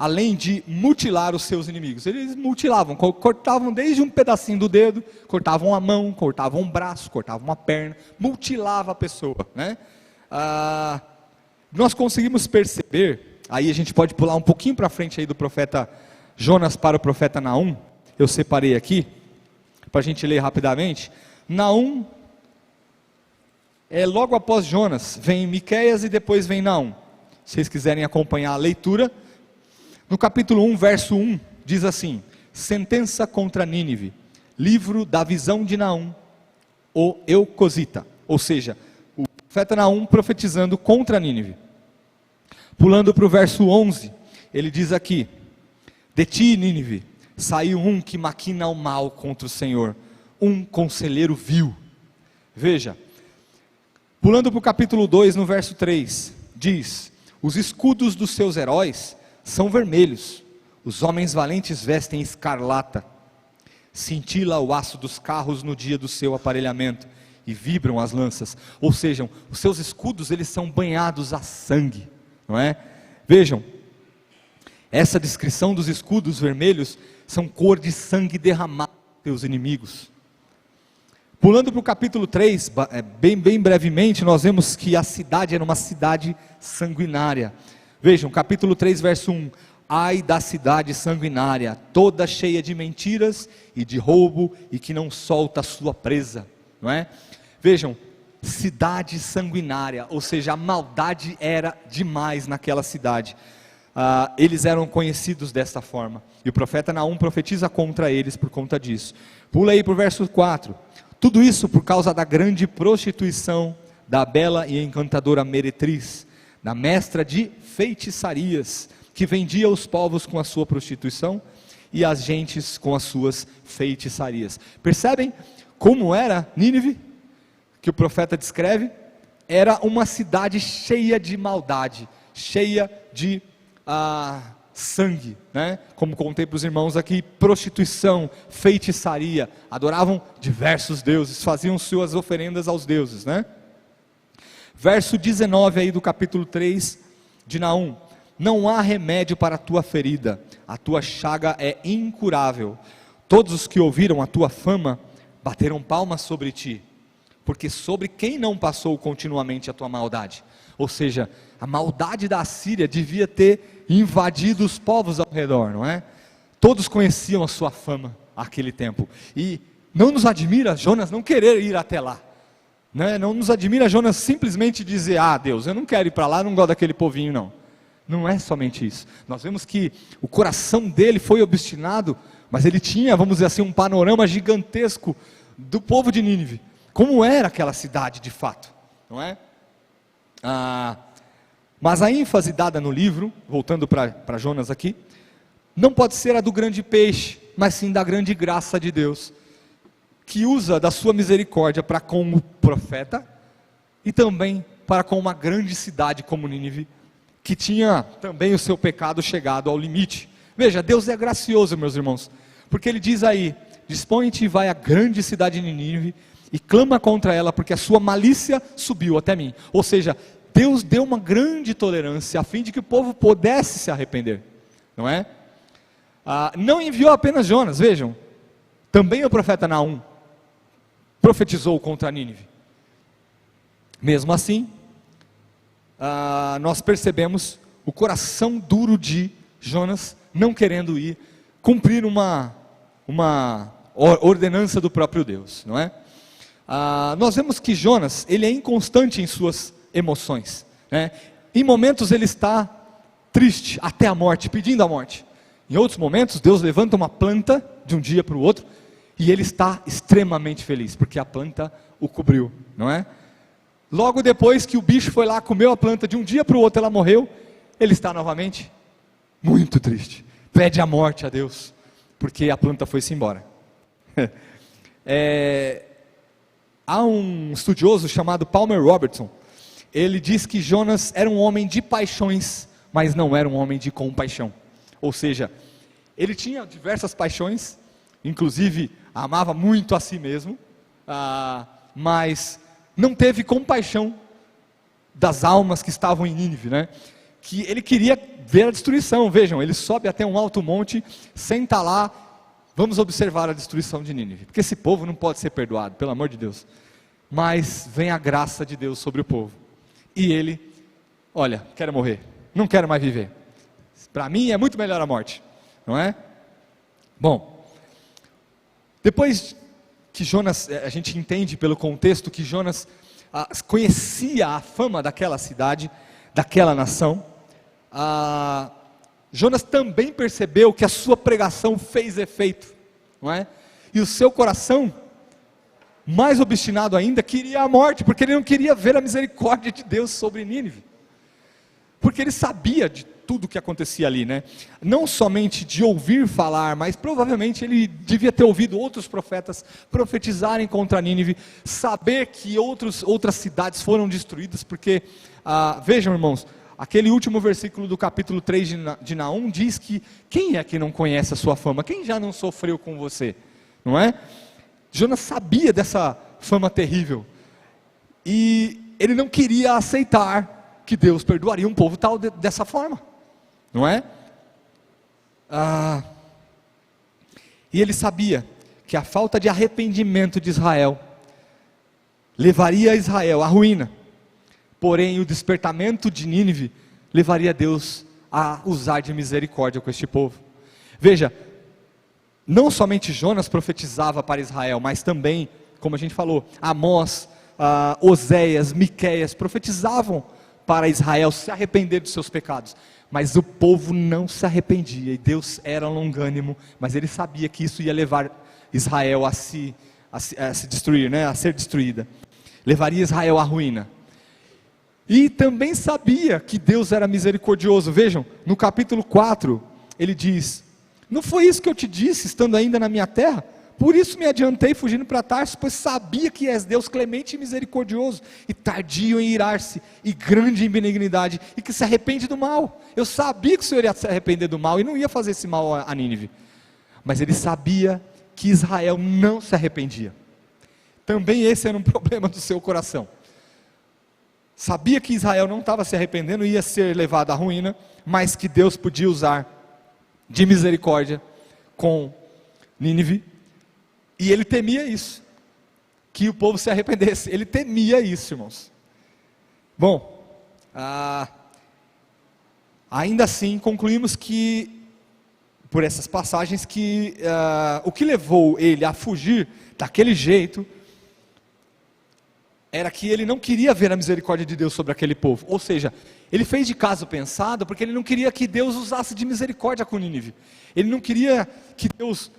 S1: Além de mutilar os seus inimigos, eles mutilavam, cortavam desde um pedacinho do dedo, cortavam a mão, cortavam um braço, cortavam uma perna, mutilava a pessoa, né? Nós conseguimos perceber, aí a gente pode pular um pouquinho para frente aí do profeta Jonas para o profeta Naum. Eu separei aqui, para a gente ler rapidamente. Naum, logo após Jonas, vem Miqueias e depois vem Naum. Se vocês quiserem acompanhar a leitura, no capítulo 1, verso 1, diz assim: sentença contra Nínive, livro da visão de Naum, o Eucosita. Ou seja, o profeta Naum profetizando contra Nínive. Pulando para o verso 11, ele diz aqui: de ti, Nínive, saiu um que maquina o mal contra o Senhor, um conselheiro vil. Veja, pulando para o capítulo 2, no verso 3, diz: os escudos dos seus heróis são vermelhos, os homens valentes vestem escarlata, cintila o aço dos carros no dia do seu aparelhamento, e vibram as lanças. Ou seja, os seus escudos, eles são banhados a sangue, não é? Vejam, essa descrição dos escudos vermelhos, são cor de sangue derramado pelos inimigos. Pulando para o capítulo 3, bem brevemente, nós vemos que a cidade era uma cidade sanguinária. Vejam, capítulo 3, verso 1, ai da cidade sanguinária, toda cheia de mentiras e de roubo, e que não solta a sua presa, não é? Vejam, cidade sanguinária, ou seja, a maldade era demais naquela cidade. Eles eram conhecidos desta forma, e o profeta Naum profetiza contra eles por conta disso. Pula aí para o verso 4, tudo isso por causa da grande prostituição da bela e encantadora meretriz, da mestra de feitiçarias, que vendia os povos com a sua prostituição e as gentes com as suas feitiçarias. Percebem como era Nínive, que o profeta descreve? Era uma cidade cheia de maldade, cheia de sangue, né? Como contei para os irmãos aqui, prostituição, feitiçaria, adoravam diversos deuses, faziam suas oferendas aos deuses, né? Verso 19 aí do capítulo 3 de Naum: não há remédio para a tua ferida, a tua chaga é incurável, todos os que ouviram a tua fama, bateram palmas sobre ti, porque sobre quem não passou continuamente a tua maldade? Ou seja, a maldade da Assíria devia ter invadido os povos ao redor, não é? Todos conheciam a sua fama naquele tempo, e não nos admira Jonas não querer ir até lá, né? Não nos admira Jonas simplesmente dizer: Deus, eu não quero ir para lá, não gosto daquele povinho não. Não é somente isso, nós vemos que o coração dele foi obstinado, mas ele tinha, vamos dizer assim, um panorama gigantesco do povo de Nínive, como era aquela cidade de fato, não é? Mas a ênfase dada no livro, voltando para Jonas aqui, não pode ser a do grande peixe, mas sim da grande graça de Deus, que usa da sua misericórdia para com o profeta, e também para com uma grande cidade como Nínive, que tinha também o seu pecado chegado ao limite. Veja, Deus é gracioso, meus irmãos, porque Ele diz aí: dispõe-te e vai à grande cidade de Nínive, e clama contra ela, porque a sua malícia subiu até mim. Ou seja, Deus deu uma grande tolerância, a fim de que o povo pudesse se arrepender, não é? Não enviou apenas Jonas, vejam, também o profeta Naum profetizou contra Nínive. Mesmo assim, nós percebemos o coração duro de Jonas, não querendo ir cumprir uma ordenança do próprio Deus, não é? Nós vemos que Jonas, ele é inconstante em suas emoções, né? Em momentos ele está triste até a morte, pedindo a morte. Em outros momentos Deus levanta uma planta de um dia para o outro, e ele está extremamente feliz, porque a planta o cobriu, não é? Logo depois que o bicho foi lá, comeu a planta, de um dia para o outro ela morreu, ele está novamente muito triste. Pede a morte a Deus, porque a planta foi-se embora. Há um estudioso chamado Palmer Robertson. Ele diz que Jonas era um homem de paixões, mas não era um homem de compaixão. Ou seja, ele tinha diversas paixões, inclusive amava muito a si mesmo, mas não teve compaixão das almas que estavam em Nínive, né? Que ele queria ver a destruição. Vejam, ele sobe até um alto monte, senta lá, vamos observar a destruição de Nínive, porque esse povo não pode ser perdoado, pelo amor de Deus. Mas vem a graça de Deus sobre o povo, e ele, olha, quero morrer, não quero mais viver, para mim é muito melhor a morte, não é? Bom, depois que Jonas, a gente entende pelo contexto que Jonas conhecia a fama daquela cidade, daquela nação, Jonas também percebeu que a sua pregação fez efeito, não é? E o seu coração, mais obstinado ainda, queria a morte, porque ele não queria ver a misericórdia de Deus sobre Nínive, porque ele sabia de tudo o que acontecia ali, né? Não somente de ouvir falar, mas provavelmente ele devia ter ouvido outros profetas profetizarem contra Nínive, saber que outras cidades foram destruídas, porque, vejam irmãos, aquele último versículo do capítulo 3 de Naum diz que, quem é que não conhece a sua fama? Quem já não sofreu com você? Não é? Jonas sabia dessa fama terrível, e ele não queria aceitar que Deus perdoaria um povo tal dessa forma, não é? E ele sabia que a falta de arrependimento de Israel levaria Israel à ruína, porém o despertamento de Nínive levaria Deus a usar de misericórdia com este povo. Veja, não somente Jonas profetizava para Israel, mas também, como a gente falou, Amós, Oséias, Miqueias profetizavam para Israel se arrepender dos seus pecados, mas o povo não se arrependia, e Deus era longânimo, mas ele sabia que isso ia levar Israel a se destruir, né? A ser destruída, levaria Israel à ruína. E também sabia que Deus era misericordioso. Vejam, no capítulo 4, ele diz: não foi isso que eu te disse, estando ainda na minha terra? Por isso me adiantei fugindo para Tarso, pois sabia que és Deus clemente e misericordioso, e tardio em irar-se, e grande em benignidade, e que se arrepende do mal. Eu sabia que o Senhor ia se arrepender do mal, e não ia fazer esse mal a Nínive. Mas ele sabia que Israel não se arrependia. Também esse era um problema do seu coração. Sabia que Israel não estava se arrependendo, ia ser levado à ruína, mas que Deus podia usar de misericórdia com Nínive, e ele temia isso, que o povo se arrependesse. Ele temia isso, irmãos. Bom, ainda assim concluímos que, por essas passagens, que o que levou ele a fugir daquele jeito era que ele não queria ver a misericórdia de Deus sobre aquele povo. Ou seja, ele fez de caso pensado, porque ele não queria que Deus usasse de misericórdia com Nínive. Ele não queria que Deus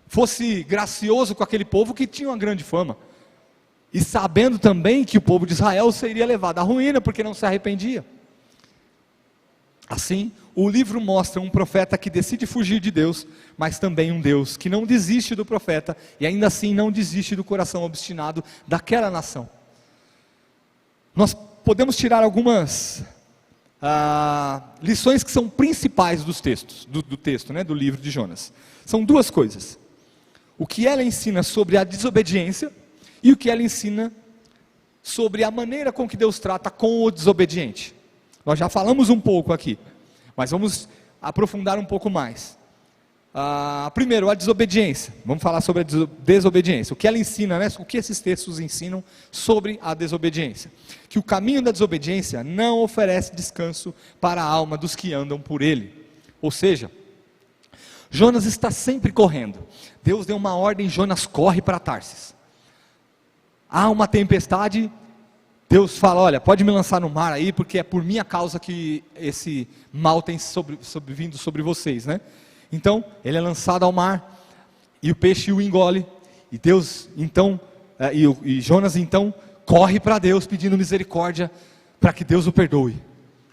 S1: fosse gracioso com aquele povo que tinha uma grande fama, e sabendo também que o povo de Israel seria levado à ruína, porque não se arrependia. Assim, o livro mostra um profeta que decide fugir de Deus, mas também um Deus que não desiste do profeta, e ainda assim não desiste do coração obstinado daquela nação. Nós podemos tirar algumas lições que são principais dos textos, do texto, né, do livro de Jonas. São duas coisas: o que ela ensina sobre a desobediência, e o que ela ensina sobre a maneira com que Deus trata com o desobediente. Nós já falamos um pouco aqui, mas vamos aprofundar um pouco mais. Primeiro, a desobediência. Vamos falar sobre a desobediência. O que ela ensina, né? O que esses textos ensinam sobre a desobediência? Que o caminho da desobediência não oferece descanso para a alma dos que andam por ele. Ou seja, Jonas está sempre correndo. Deus deu uma ordem: Jonas, corre para Tarsis. Há uma tempestade, Deus fala: olha, pode me lançar no mar aí, porque é por minha causa que esse mal tem vindo sobre vocês, né? Então, ele é lançado ao mar, e o peixe o engole, e Deus então e Jonas então corre para Deus pedindo misericórdia para que Deus o perdoe,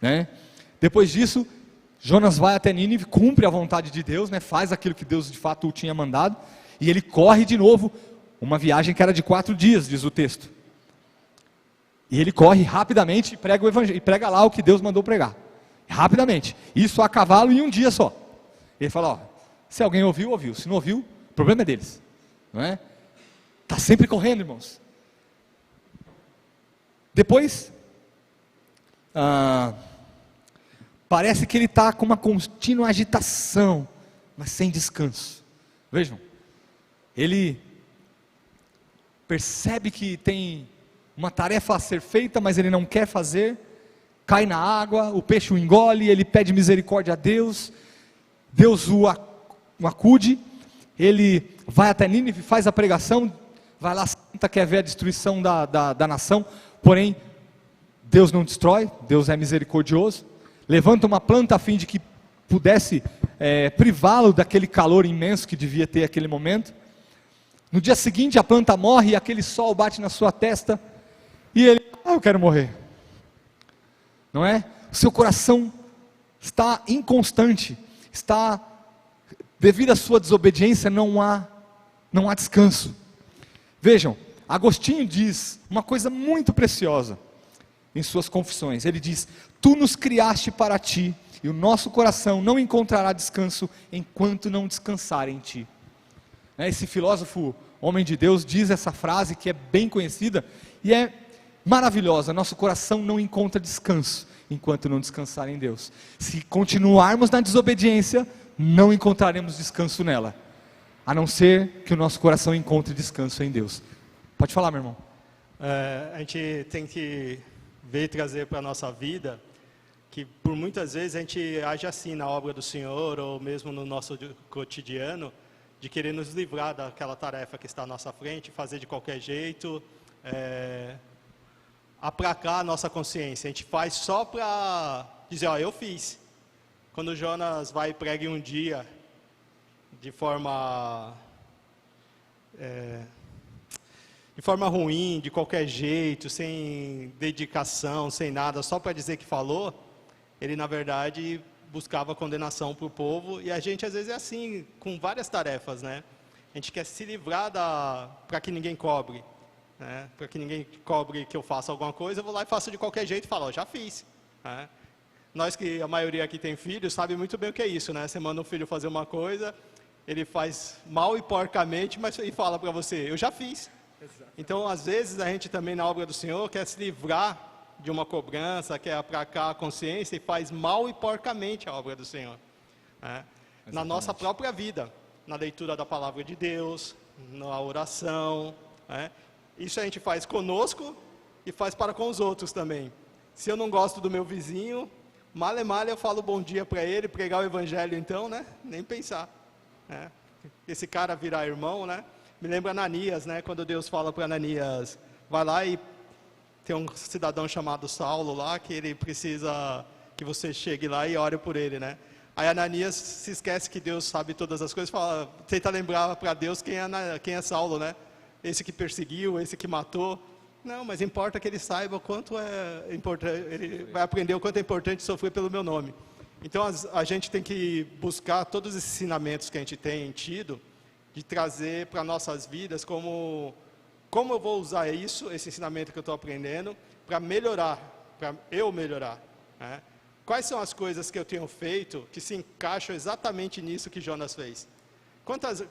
S1: né? Depois disso, Jonas vai até Nínive, cumpre a vontade de Deus, né? Faz aquilo que Deus de fato o tinha mandado, e ele corre de novo, uma viagem que era de 4 dias, diz o texto. E ele corre rapidamente e prega o evangelho, e prega lá o que Deus mandou pregar, rapidamente, isso a cavalo em um dia só. Ele fala, ó, se alguém ouviu, ouviu, se não ouviu, o problema é deles, não é? Está sempre correndo, irmãos. Depois, parece que ele está com uma contínua agitação, mas sem descanso. Vejam, ele percebe que tem uma tarefa a ser feita, mas ele não quer fazer, cai na água, o peixe o engole, ele pede misericórdia a Deus, Deus o acude, ele vai até Nínive, faz a pregação, vai lá, quer ver a destruição da nação, porém, Deus não destrói, Deus é misericordioso, levanta uma planta a fim de que pudesse privá-lo daquele calor imenso que devia ter aquele momento. No dia seguinte a planta morre, e aquele sol bate na sua testa, e ele, eu quero morrer, não é? O seu coração está inconstante, devido à sua desobediência, não há descanso. Vejam, Agostinho diz uma coisa muito preciosa em suas confissões. Ele diz, tu nos criaste para ti, e o nosso coração não encontrará descanso enquanto não descansar em ti. Esse filósofo, homem de Deus, diz essa frase que é bem conhecida e é maravilhosa. Nosso coração não encontra descanso enquanto não descansar em Deus. Se continuarmos na desobediência, não encontraremos descanso nela, a não ser que o nosso coração encontre descanso em Deus. Pode falar, meu irmão.
S5: A gente tem que ver e trazer para a nossa vida que por muitas vezes a gente age assim na obra do Senhor, ou mesmo no nosso cotidiano, de querer nos livrar daquela tarefa que está à nossa frente, fazer de qualquer jeito, aplacar a nossa consciência. A gente faz só para dizer, ó, eu fiz. Quando Jonas vai e prega em um dia, de forma ruim, de qualquer jeito, sem dedicação, sem nada, só para dizer que falou, ele na verdade buscava condenação para o povo, e a gente às vezes é assim, com várias tarefas, né? A gente quer se livrar para que ninguém cobre, né? Para que ninguém cobre que eu faça alguma coisa, eu vou lá e faço de qualquer jeito e falo, ó, já fiz, né? Nós que a maioria aqui tem filhos, sabe muito bem o que é isso, né? Você manda um filho fazer uma coisa, ele faz mal e porcamente, mas ele fala para você, eu já fiz. Exato. Então, às vezes, a gente também na obra do Senhor quer se livrar de uma cobrança, quer aplacar a consciência e faz mal e porcamente a obra do Senhor, né? Na nossa própria vida, na leitura da palavra de Deus, na oração, né? Isso a gente faz conosco e faz para com os outros também. Se eu não gosto do meu vizinho, male eu falo bom dia para ele, pregar o evangelho então, né? Nem pensar, né? Esse cara virar irmão, né? Me lembra Ananias, né? Quando Deus fala para Ananias, vai lá e tem um cidadão chamado Saulo lá, que ele precisa que você chegue lá e ore por ele, né? Aí Ananias se esquece que Deus sabe todas as coisas, tenta lembrar para Deus quem é Saulo, né? Esse que perseguiu, esse que matou. Não, mas importa que ele saiba o quanto é importante, ele vai aprender o quanto é importante sofrer pelo meu nome. Então a gente tem que buscar todos esses ensinamentos que a gente tem tido, de trazer para nossas vidas como eu vou usar esse ensinamento que eu estou aprendendo, para eu melhorar, né? Quais são as coisas que eu tenho feito que se encaixam exatamente nisso que Jonas fez?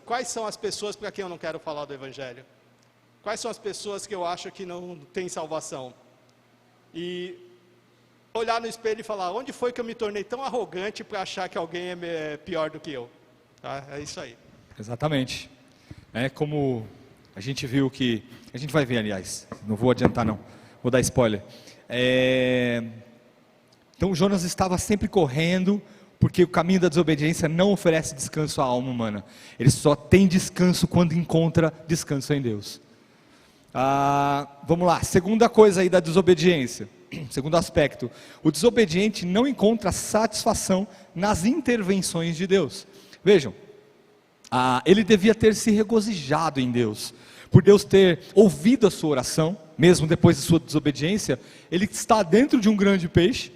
S5: Quais são as pessoas para quem eu não quero falar do Evangelho? Quais são as pessoas que eu acho que não têm salvação? E olhar no espelho e falar, onde foi que eu me tornei tão arrogante para achar que alguém é pior do que eu? Tá? É isso aí.
S1: Exatamente. É como a gente viu que... A gente vai ver, aliás. Não vou adiantar, não. Vou dar spoiler. Então, Jonas estava sempre correndo, porque o caminho da desobediência não oferece descanso à alma humana. Ele só tem descanso quando encontra descanso em Deus. Vamos lá. Segunda coisa aí da desobediência. Segundo aspecto. O desobediente não encontra satisfação nas intervenções de Deus. Vejam. Ele devia ter se regozijado em Deus, por Deus ter ouvido a sua oração, mesmo depois de sua desobediência, ele está dentro de um grande peixe.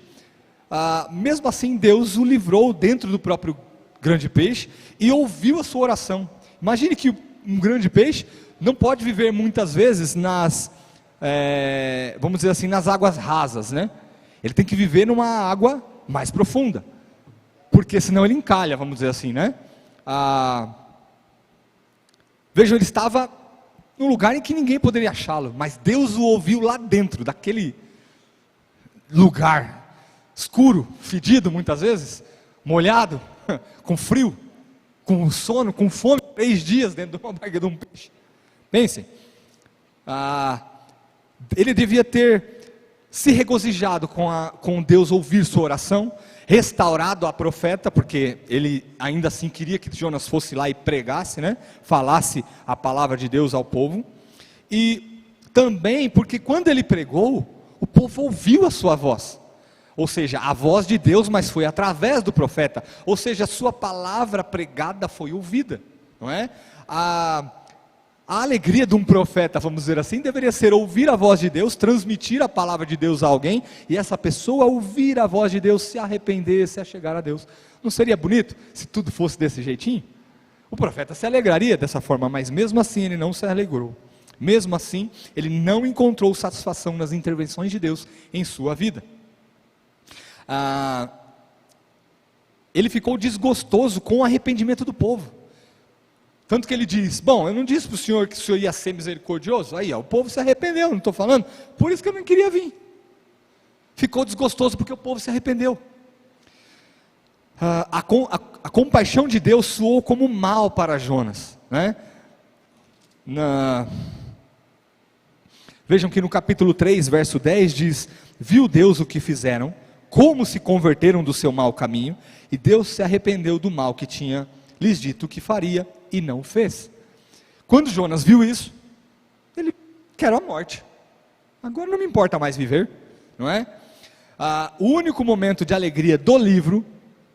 S1: Mesmo assim, Deus o livrou dentro do próprio grande peixe e ouviu a sua oração. Imagine que um grande peixe não pode viver muitas vezes vamos dizer assim, nas águas rasas, né? Ele tem que viver numa água mais profunda, porque senão ele encalha, vamos dizer assim, né? Vejam, ele estava num lugar em que ninguém poderia achá-lo, mas Deus o ouviu lá dentro, daquele lugar escuro, fedido muitas vezes, molhado, com frio, com sono, com fome, 3 dias dentro de uma barriga de um peixe. Pensem, ele devia ter se regozijado com Deus ouvir sua oração, restaurado a profeta, porque ele ainda assim queria que Jonas fosse lá e pregasse, né? Falasse a palavra de Deus ao povo, e também porque quando ele pregou, o povo ouviu a sua voz, ou seja, a voz de Deus, mas foi através do profeta, ou seja, a sua palavra pregada foi ouvida, não é? A alegria de um profeta, vamos dizer assim, deveria ser ouvir a voz de Deus, transmitir a palavra de Deus a alguém, e essa pessoa ouvir a voz de Deus, se arrepender, se achegar a Deus. Não seria bonito se tudo fosse desse jeitinho? O profeta se alegraria dessa forma, mas mesmo assim ele não se alegrou. Mesmo assim, ele não encontrou satisfação nas intervenções de Deus em sua vida. Ele ficou desgostoso com o arrependimento do povo. Tanto que ele diz, bom, eu não disse para o senhor que o senhor ia ser misericordioso? Aí, o povo se arrependeu, não estou falando? Por isso que eu não queria vir. Ficou desgostoso porque o povo se arrependeu. A compaixão de Deus soou como mal para Jonas, né? Vejam que no capítulo 3, verso 10 diz, viu Deus o que fizeram, como se converteram do seu mau caminho, e Deus se arrependeu do mal que tinha lhes dito que faria, e não fez. Quando Jonas viu isso, ele quer a morte. Agora não me importa mais viver, não é? O único momento de alegria do livro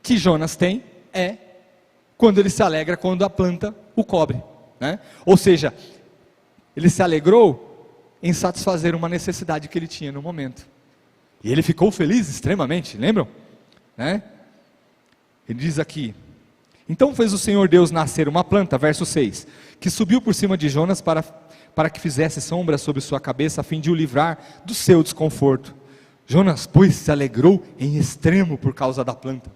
S1: que Jonas tem é quando ele se alegra quando a planta o cobre, né? Ou seja, ele se alegrou em satisfazer uma necessidade que ele tinha no momento. E ele ficou feliz extremamente, lembram? Né? Ele diz aqui, então fez o Senhor Deus nascer uma planta, verso 6, que subiu por cima de Jonas para que fizesse sombra sobre sua cabeça, a fim de o livrar do seu desconforto. Jonas, pois, se alegrou em extremo por causa da planta.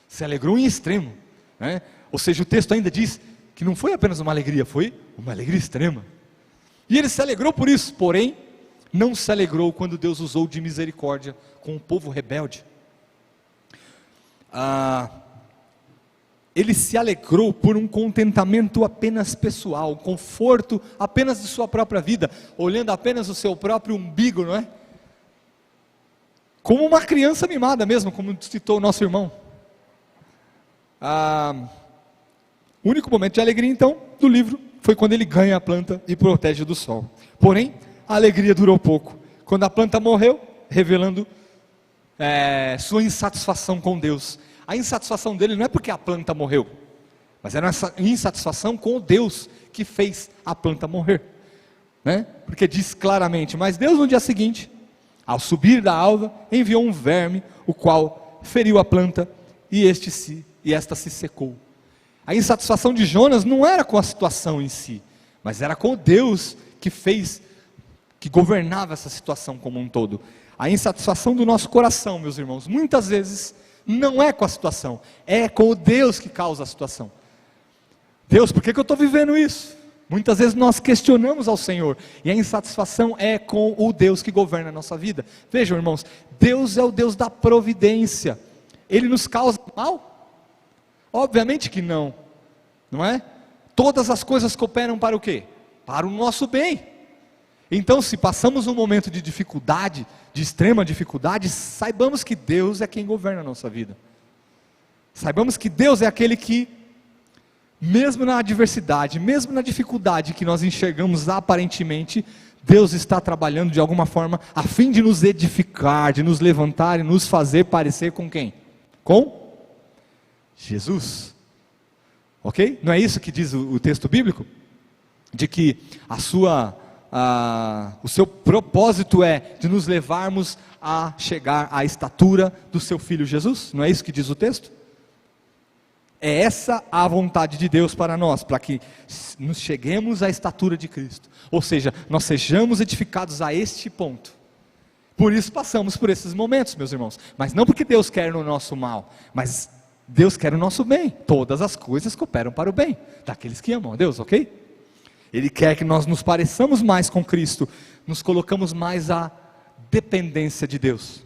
S1: Se alegrou em extremo, né? Ou seja, o texto ainda diz que não foi apenas uma alegria, foi uma alegria extrema. E ele se alegrou por isso, porém, não se alegrou quando Deus usou de misericórdia com o povo rebelde. Ele se alegrou por um contentamento apenas pessoal, um conforto apenas de sua própria vida, olhando apenas o seu próprio umbigo, não é? Como uma criança mimada mesmo, como citou o nosso irmão. O único momento de alegria então, do livro, foi quando ele ganha a planta e protege do sol. Porém, a alegria durou pouco, quando a planta morreu, revelando sua insatisfação com Deus. A insatisfação dele não é porque a planta morreu, mas era uma insatisfação com o Deus que fez a planta morrer, né? Porque diz claramente, mas Deus no dia seguinte, ao subir da alva, enviou um verme, o qual feriu a planta, e esta se secou. A insatisfação de Jonas não era com a situação em si, mas era com o Deus que governava essa situação como um todo. A insatisfação do nosso coração, meus irmãos, muitas vezes não é com a situação, é com o Deus que causa a situação. Deus, por que eu estou vivendo isso? Muitas vezes nós questionamos ao Senhor, e a insatisfação é com o Deus que governa a nossa vida. Vejam, irmãos, Deus é o Deus da providência. Ele nos causa mal? Obviamente que não, não é? Todas as coisas cooperam para o quê? Para o nosso bem. Então, se passamos um momento de dificuldade, de extrema dificuldade, saibamos que Deus é quem governa a nossa vida. Saibamos que Deus é aquele que, mesmo na adversidade, mesmo na dificuldade que nós enxergamos aparentemente, Deus está trabalhando de alguma forma, a fim de nos edificar, de nos levantar e nos fazer parecer com quem? Com Jesus. Ok? Não é isso que diz o texto bíblico? de que o seu propósito é de nos levarmos a chegar à estatura do seu Filho Jesus? Não é isso que diz o texto? É essa a vontade de Deus para nós, para que nos cheguemos à estatura de Cristo. Ou seja, nós sejamos edificados a este ponto. Por isso passamos por esses momentos, meus irmãos. Mas não porque Deus quer o nosso mal, mas Deus quer o nosso bem. Todas as coisas cooperam para o bem daqueles que amam a Deus, ok? Ele quer que nós nos pareçamos mais com Cristo, nos colocamos mais à dependência de Deus.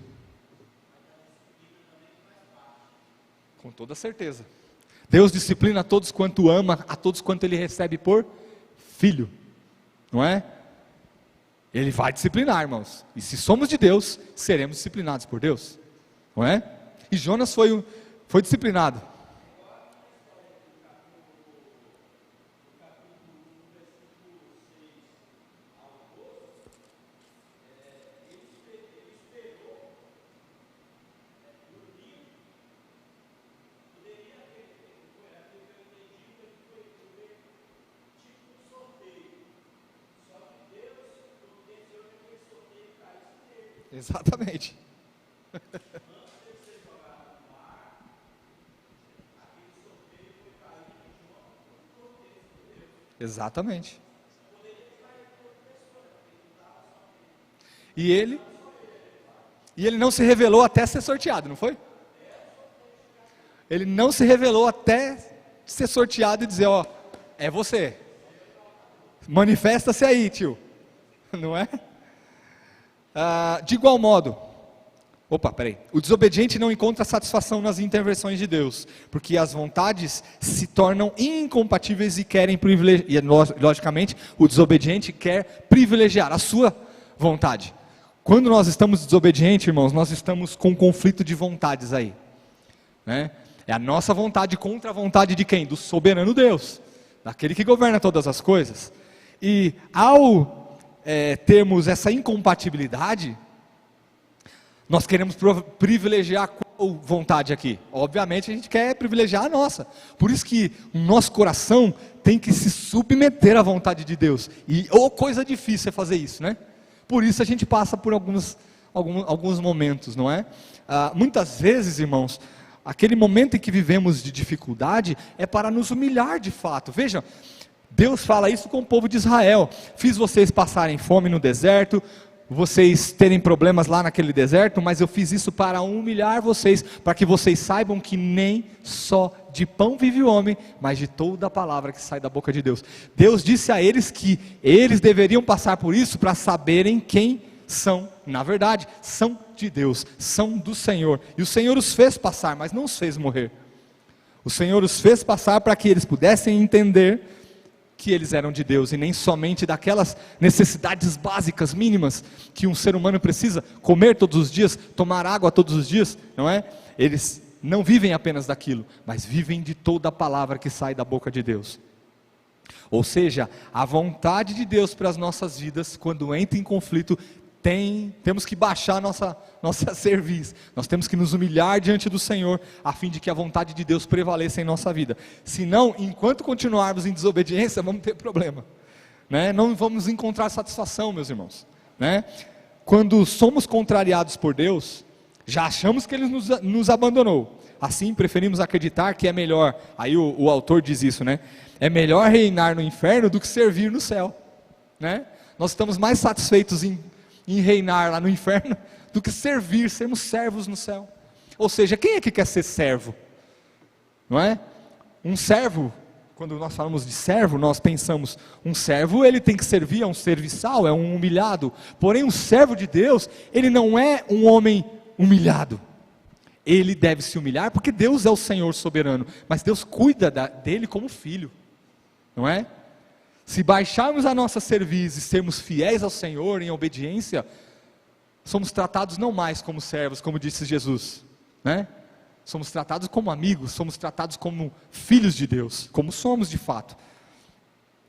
S1: Com toda certeza. Deus disciplina a todos quanto ama, a todos quanto Ele recebe por filho, não é? Ele vai disciplinar, irmãos, e se somos de Deus, seremos disciplinados por Deus, não é? E Jonas foi disciplinado. Exatamente. Exatamente. E ele não se revelou até ser sorteado, não foi? Ele não se revelou até ser sorteado e dizer, ó, é você. Manifesta-se aí, tio. Não é? De igual modo, o desobediente não encontra satisfação nas intervenções de Deus, porque as vontades se tornam incompatíveis e querem privilegiar, e logicamente o desobediente quer privilegiar a sua vontade. Quando nós estamos desobedientes, irmãos, nós estamos com um conflito de vontades aí, né? É a nossa vontade contra a vontade de quem? Do soberano Deus, daquele que governa todas as coisas. E ao termos essa incompatibilidade, nós queremos privilegiar qual vontade aqui? Obviamente a gente quer privilegiar a nossa. Por isso que o nosso coração tem que se submeter à vontade de Deus. E coisa difícil é fazer isso, né? Por isso a gente passa por alguns momentos, não é? Muitas vezes, irmãos, aquele momento em que vivemos de dificuldade é para nos humilhar de fato. Veja, Deus fala isso com o povo de Israel: fiz vocês passarem fome no deserto, vocês terem problemas lá naquele deserto, mas eu fiz isso para humilhar vocês, para que vocês saibam que nem só de pão vive o homem, mas de toda a palavra que sai da boca de Deus. Deus disse a eles que eles deveriam passar por isso para saberem quem são, na verdade, são de Deus, são do Senhor, e o Senhor os fez passar, mas não os fez morrer. O Senhor os fez passar para que eles pudessem entender que eles eram de Deus, e nem somente daquelas necessidades básicas, mínimas, que um ser humano precisa: comer todos os dias, tomar água todos os dias, não é? Eles não vivem apenas daquilo, mas vivem de toda a palavra que sai da boca de Deus. Ou seja, a vontade de Deus para as nossas vidas, quando entra em conflito, temos que baixar nossa cerviz, nós temos que nos humilhar diante do Senhor, a fim de que a vontade de Deus prevaleça em nossa vida. Senão, enquanto continuarmos em desobediência, vamos ter problema, né? Não vamos encontrar satisfação, meus irmãos, né? Quando somos contrariados por Deus, já achamos que Ele nos abandonou. Assim, preferimos acreditar que é melhor, aí o autor diz isso, né? É melhor reinar no inferno do que servir no céu, né? Nós estamos mais satisfeitos em reinar lá no inferno do que sermos servos no céu. Ou seja, quem é que quer ser servo? Não é? Um servo, quando nós falamos de servo, nós pensamos, um servo ele tem que servir, é um serviçal, é um humilhado. Porém, um servo de Deus, ele não é um homem humilhado. Ele deve se humilhar porque Deus é o Senhor soberano, mas Deus cuida dele como filho, não é? Se baixarmos a nossa cerviz e sermos fiéis ao Senhor em obediência, somos tratados não mais como servos, como disse Jesus, né? Somos tratados como amigos, somos tratados como filhos de Deus, como somos de fato.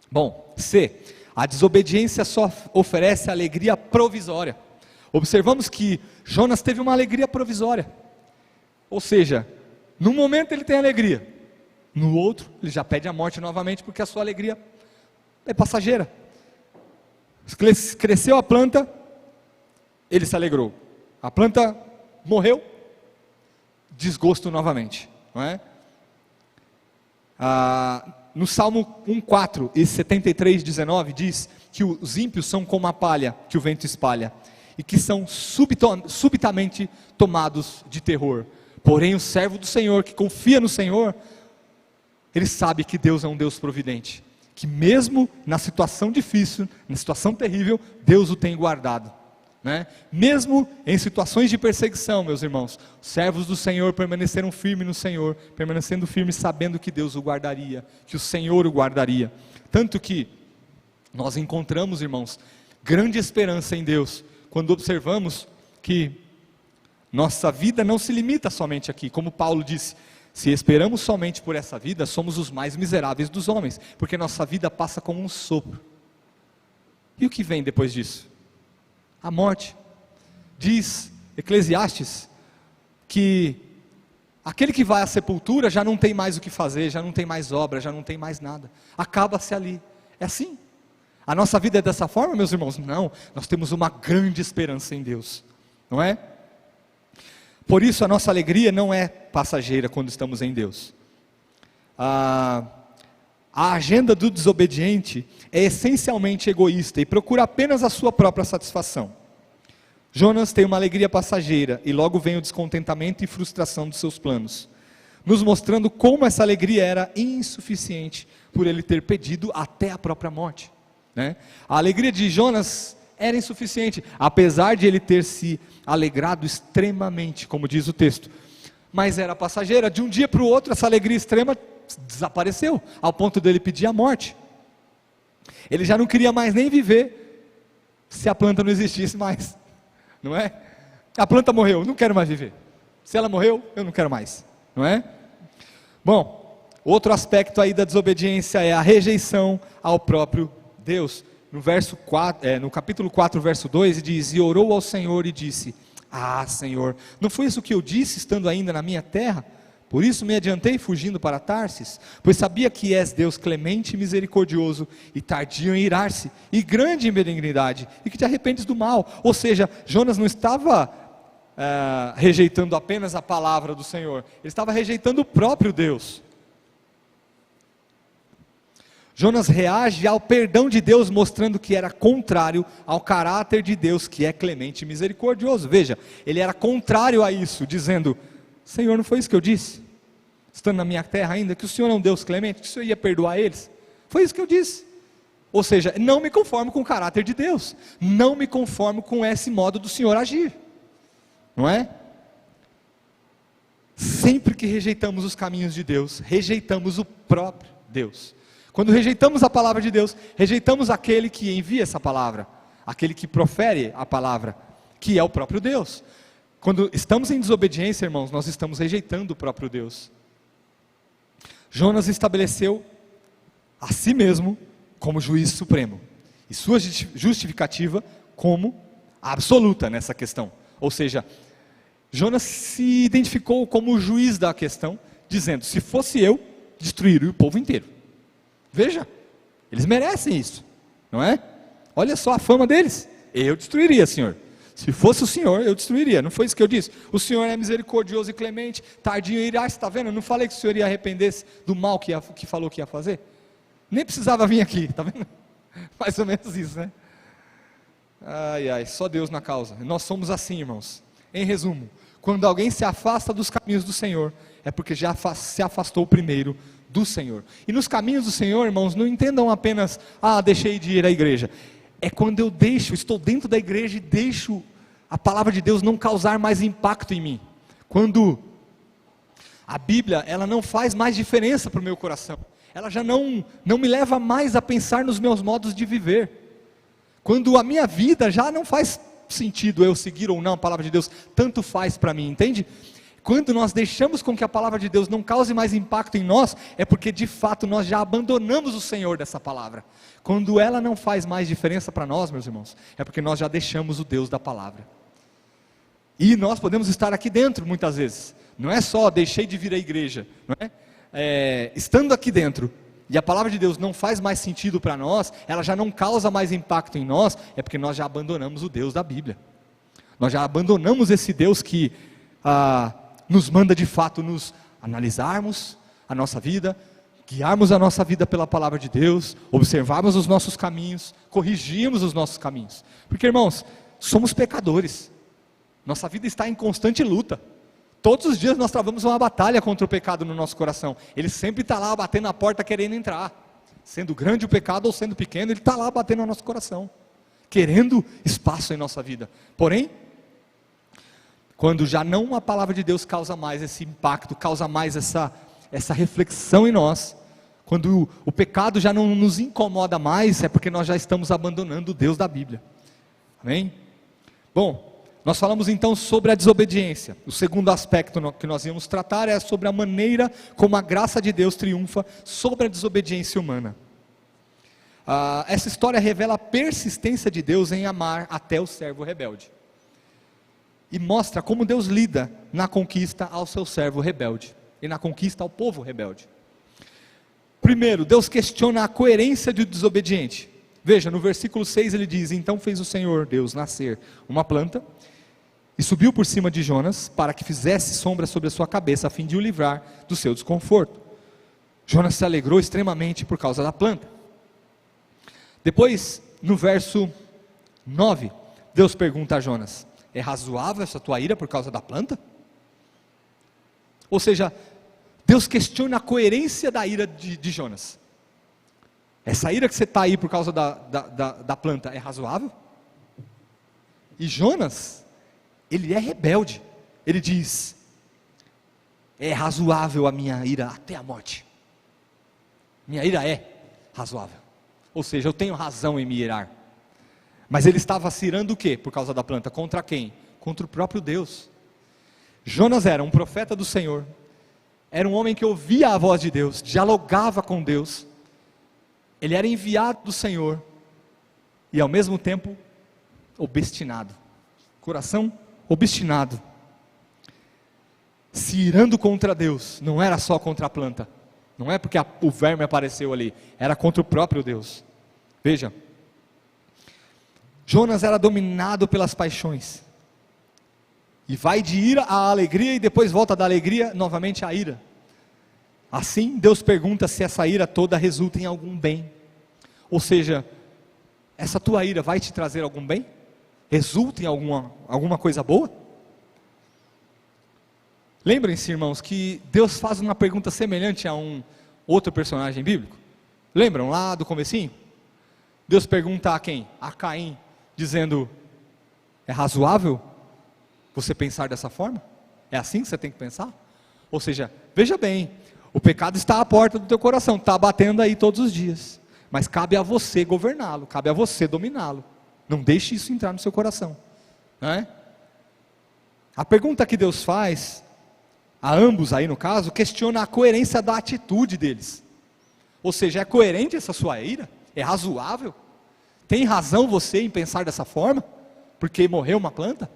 S1: Bom, C. A desobediência só oferece alegria provisória. Observamos que Jonas teve uma alegria provisória. Ou seja, num momento ele tem alegria, no outro ele já pede a morte novamente, porque a sua alegria é passageira. Cresceu a planta, ele se alegrou. A planta morreu, desgosto novamente, não é? No Salmo 1,4 e 73,19 diz que os ímpios são como a palha que o vento espalha, e que são subitamente tomados de terror. Porém o servo do Senhor, que confia no Senhor, ele sabe que Deus é um Deus providente, que mesmo na situação difícil, na situação terrível, Deus o tem guardado, né? Mesmo em situações de perseguição, meus irmãos, os servos do Senhor permaneceram firmes no Senhor, permanecendo firmes sabendo que Deus o guardaria, que o Senhor o guardaria, tanto que nós encontramos, irmãos, grande esperança em Deus, quando observamos que nossa vida não se limita somente aqui, como Paulo disse, se esperamos somente por essa vida, somos os mais miseráveis dos homens, porque nossa vida passa como um sopro. E o que vem depois disso? A morte. Diz Eclesiastes que aquele que vai à sepultura já não tem mais o que fazer, já não tem mais obra, já não tem mais nada, acaba-se ali. É assim. A nossa vida é dessa forma, meus irmãos? Não, nós temos uma grande esperança em Deus, não é? Por isso a nossa alegria não é passageira quando estamos em Deus. A agenda do desobediente é essencialmente egoísta e procura apenas a sua própria satisfação. Jonas tem uma alegria passageira e logo vem o descontentamento e frustração dos seus planos, nos mostrando como essa alegria era insuficiente por ele ter pedido até a própria morte, né? A alegria de Jonas era insuficiente, apesar de ele ter se alegrado extremamente, como diz o texto, mas era passageira. De um dia para o outro essa alegria extrema desapareceu, ao ponto dele pedir a morte. Ele já não queria mais nem viver se a planta não existisse mais, não é? A planta morreu, não quero mais viver. Se ela morreu, eu não quero mais, não é? Bom, outro aspecto aí da desobediência é a rejeição ao próprio Deus. No capítulo 4, verso 2, diz: e orou ao Senhor e disse: Senhor, não foi isso que eu disse estando ainda na minha terra? Por isso me adiantei fugindo para Tarsis, pois sabia que és Deus clemente e misericordioso, e tardio em irar-se, e grande em benignidade, e que te arrependes do mal. Ou seja, Jonas não estava rejeitando apenas a palavra do Senhor, ele estava rejeitando o próprio Deus. Jonas reage ao perdão de Deus, mostrando que era contrário ao caráter de Deus, que é clemente e misericordioso. Veja, ele era contrário a isso, dizendo: Senhor, não foi isso que eu disse, estando na minha terra ainda, que o Senhor é um Deus clemente, que o Senhor ia perdoar eles? Foi isso que eu disse. Ou seja, não me conformo com o caráter de Deus, não me conformo com esse modo do Senhor agir, não é? Sempre que rejeitamos os caminhos de Deus, rejeitamos o próprio Deus. Quando rejeitamos a palavra de Deus, rejeitamos aquele que envia essa palavra, aquele que profere a palavra, que é o próprio Deus. Quando estamos em desobediência, irmãos, nós estamos rejeitando o próprio Deus. Jonas estabeleceu a si mesmo como juiz supremo, e sua justificativa como absoluta nessa questão. Ou seja, Jonas se identificou como o juiz da questão, dizendo: se fosse eu, destruiria o povo inteiro. Veja, eles merecem isso, não é? Olha só a fama deles. Eu destruiria, Senhor. Se fosse o Senhor, eu destruiria. Não foi isso que eu disse? O Senhor é misericordioso e clemente, tardio em irar-se. Está vendo? Eu não falei que o Senhor ia arrepender-se do mal que falou que ia fazer? Nem precisava vir aqui, está vendo? Mais ou menos isso, né? Só Deus na causa. Nós somos assim, irmãos. Em resumo, quando alguém se afasta dos caminhos do Senhor, é porque já se afastou primeiro do Senhor. E nos caminhos do Senhor, irmãos, não entendam apenas: deixei de ir à igreja. É quando eu estou dentro da igreja e deixo a palavra de Deus não causar mais impacto em mim. Quando a Bíblia, ela não faz mais diferença para o meu coração. Ela já não me leva mais a pensar nos meus modos de viver. Quando a minha vida já não faz sentido eu seguir ou não a palavra de Deus, tanto faz para mim, entende? Quando nós deixamos com que a palavra de Deus não cause mais impacto em nós, é porque de fato nós já abandonamos o Senhor dessa palavra. Quando ela não faz mais diferença para nós, meus irmãos, é porque nós já deixamos o Deus da palavra. E nós podemos estar aqui dentro muitas vezes, não é só deixei de vir à igreja, não é? Estando aqui dentro, e a palavra de Deus não faz mais sentido para nós, ela já não causa mais impacto em nós, é porque nós já abandonamos o Deus da Bíblia. Nós já abandonamos esse Deus que nos manda de fato nos analisarmos a nossa vida, guiarmos a nossa vida pela palavra de Deus, observarmos os nossos caminhos, corrigirmos os nossos caminhos. Porque, irmãos, somos pecadores. Nossa vida está em constante luta. Todos os dias nós travamos uma batalha contra o pecado no nosso coração. Ele sempre está lá batendo na porta querendo entrar. Sendo grande o pecado ou sendo pequeno, ele está lá batendo no nosso coração, querendo espaço em nossa vida. Porém, quando já não a palavra de Deus causa mais esse impacto, causa mais essa reflexão em nós, quando o pecado já não nos incomoda mais, é porque nós já estamos abandonando o Deus da Bíblia. Amém? Bom, nós falamos então sobre a desobediência. O segundo aspecto que nós íamos tratar é sobre a maneira como a graça de Deus triunfa sobre a desobediência humana. Essa história revela a persistência de Deus em amar até o servo rebelde. E mostra como Deus lida na conquista ao seu servo rebelde e na conquista ao povo rebelde. Primeiro, Deus questiona a coerência do desobediente. Veja, no versículo 6 ele diz: então fez o Senhor Deus nascer uma planta e subiu por cima de Jonas para que fizesse sombra sobre a sua cabeça, a fim de o livrar do seu desconforto. Jonas se alegrou extremamente por causa da planta. Depois, no verso 9, Deus pergunta a Jonas: é razoável essa tua ira por causa da planta? Ou seja, Deus questiona a coerência da ira de Jonas. Essa ira que você está aí por causa da planta é razoável? E Jonas, ele é rebelde. Ele diz: é razoável a minha ira até a morte. Minha ira é razoável. Ou seja, eu tenho razão em me irar. Mas ele estava se irando o quê? Por causa da planta. Contra quem? Contra o próprio Deus. Jonas era um profeta do Senhor. Era um homem que ouvia a voz de Deus, dialogava com Deus. Ele era enviado do Senhor. E ao mesmo tempo, obstinado. Coração obstinado. Se irando contra Deus. Não era só contra a planta. Não é porque o verme apareceu ali. Era contra o próprio Deus. Veja. Jonas era dominado pelas paixões. E vai de ira à alegria e depois volta da alegria novamente à ira. Assim, Deus pergunta se essa ira toda resulta em algum bem. Ou seja, essa tua ira vai te trazer algum bem? Resulta em alguma coisa boa? Lembrem-se, irmãos, que Deus faz uma pergunta semelhante a um outro personagem bíblico. Lembram lá do comecinho? Deus pergunta a quem? A Caim, dizendo: é razoável você pensar dessa forma? É assim que você tem que pensar? Ou seja, veja bem, o pecado está à porta do teu coração, está batendo aí todos os dias, mas cabe a você governá-lo, cabe a você dominá-lo. Não deixe isso entrar no seu coração, não é? A pergunta que Deus faz a ambos aí no caso, questiona a coerência da atitude deles. Ou seja, é coerente essa sua ira? É razoável? Tem razão você em pensar dessa forma? Porque morreu uma planta?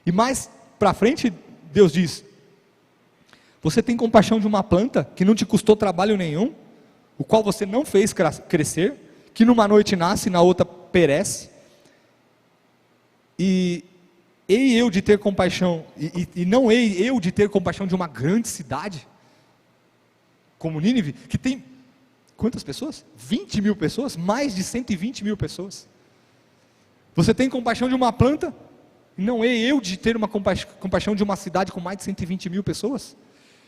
S1: E mais para frente, Deus diz: você tem compaixão de uma planta que não te custou trabalho nenhum, o qual você não fez crescer, que numa noite nasce e na outra perece, e hei eu de ter compaixão, e não hei eu de ter compaixão de uma grande cidade, como Nínive, que tem, quantas pessoas? 20 mil pessoas, mais de 120 mil pessoas. Você tem compaixão de uma planta, e não hei eu de ter uma compaixão de uma cidade com mais de 120 mil pessoas?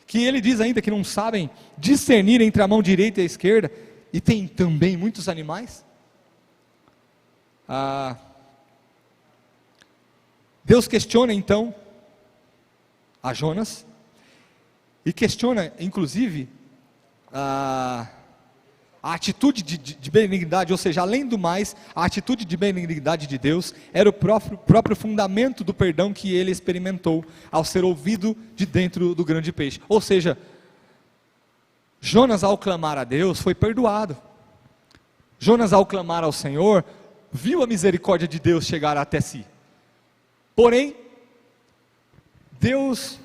S1: Que ele diz ainda que não sabem discernir entre a mão direita e a esquerda, e tem também muitos animais. Deus questiona então a Jonas, e questiona inclusive a atitude de benignidade, ou seja, além do mais, a atitude de benignidade de Deus era o próprio fundamento do perdão que ele experimentou ao ser ouvido de dentro do grande peixe. Ou seja, Jonas, ao clamar a Deus, foi perdoado. Jonas, ao clamar ao Senhor, viu a misericórdia de Deus chegar até si. Porém, Deus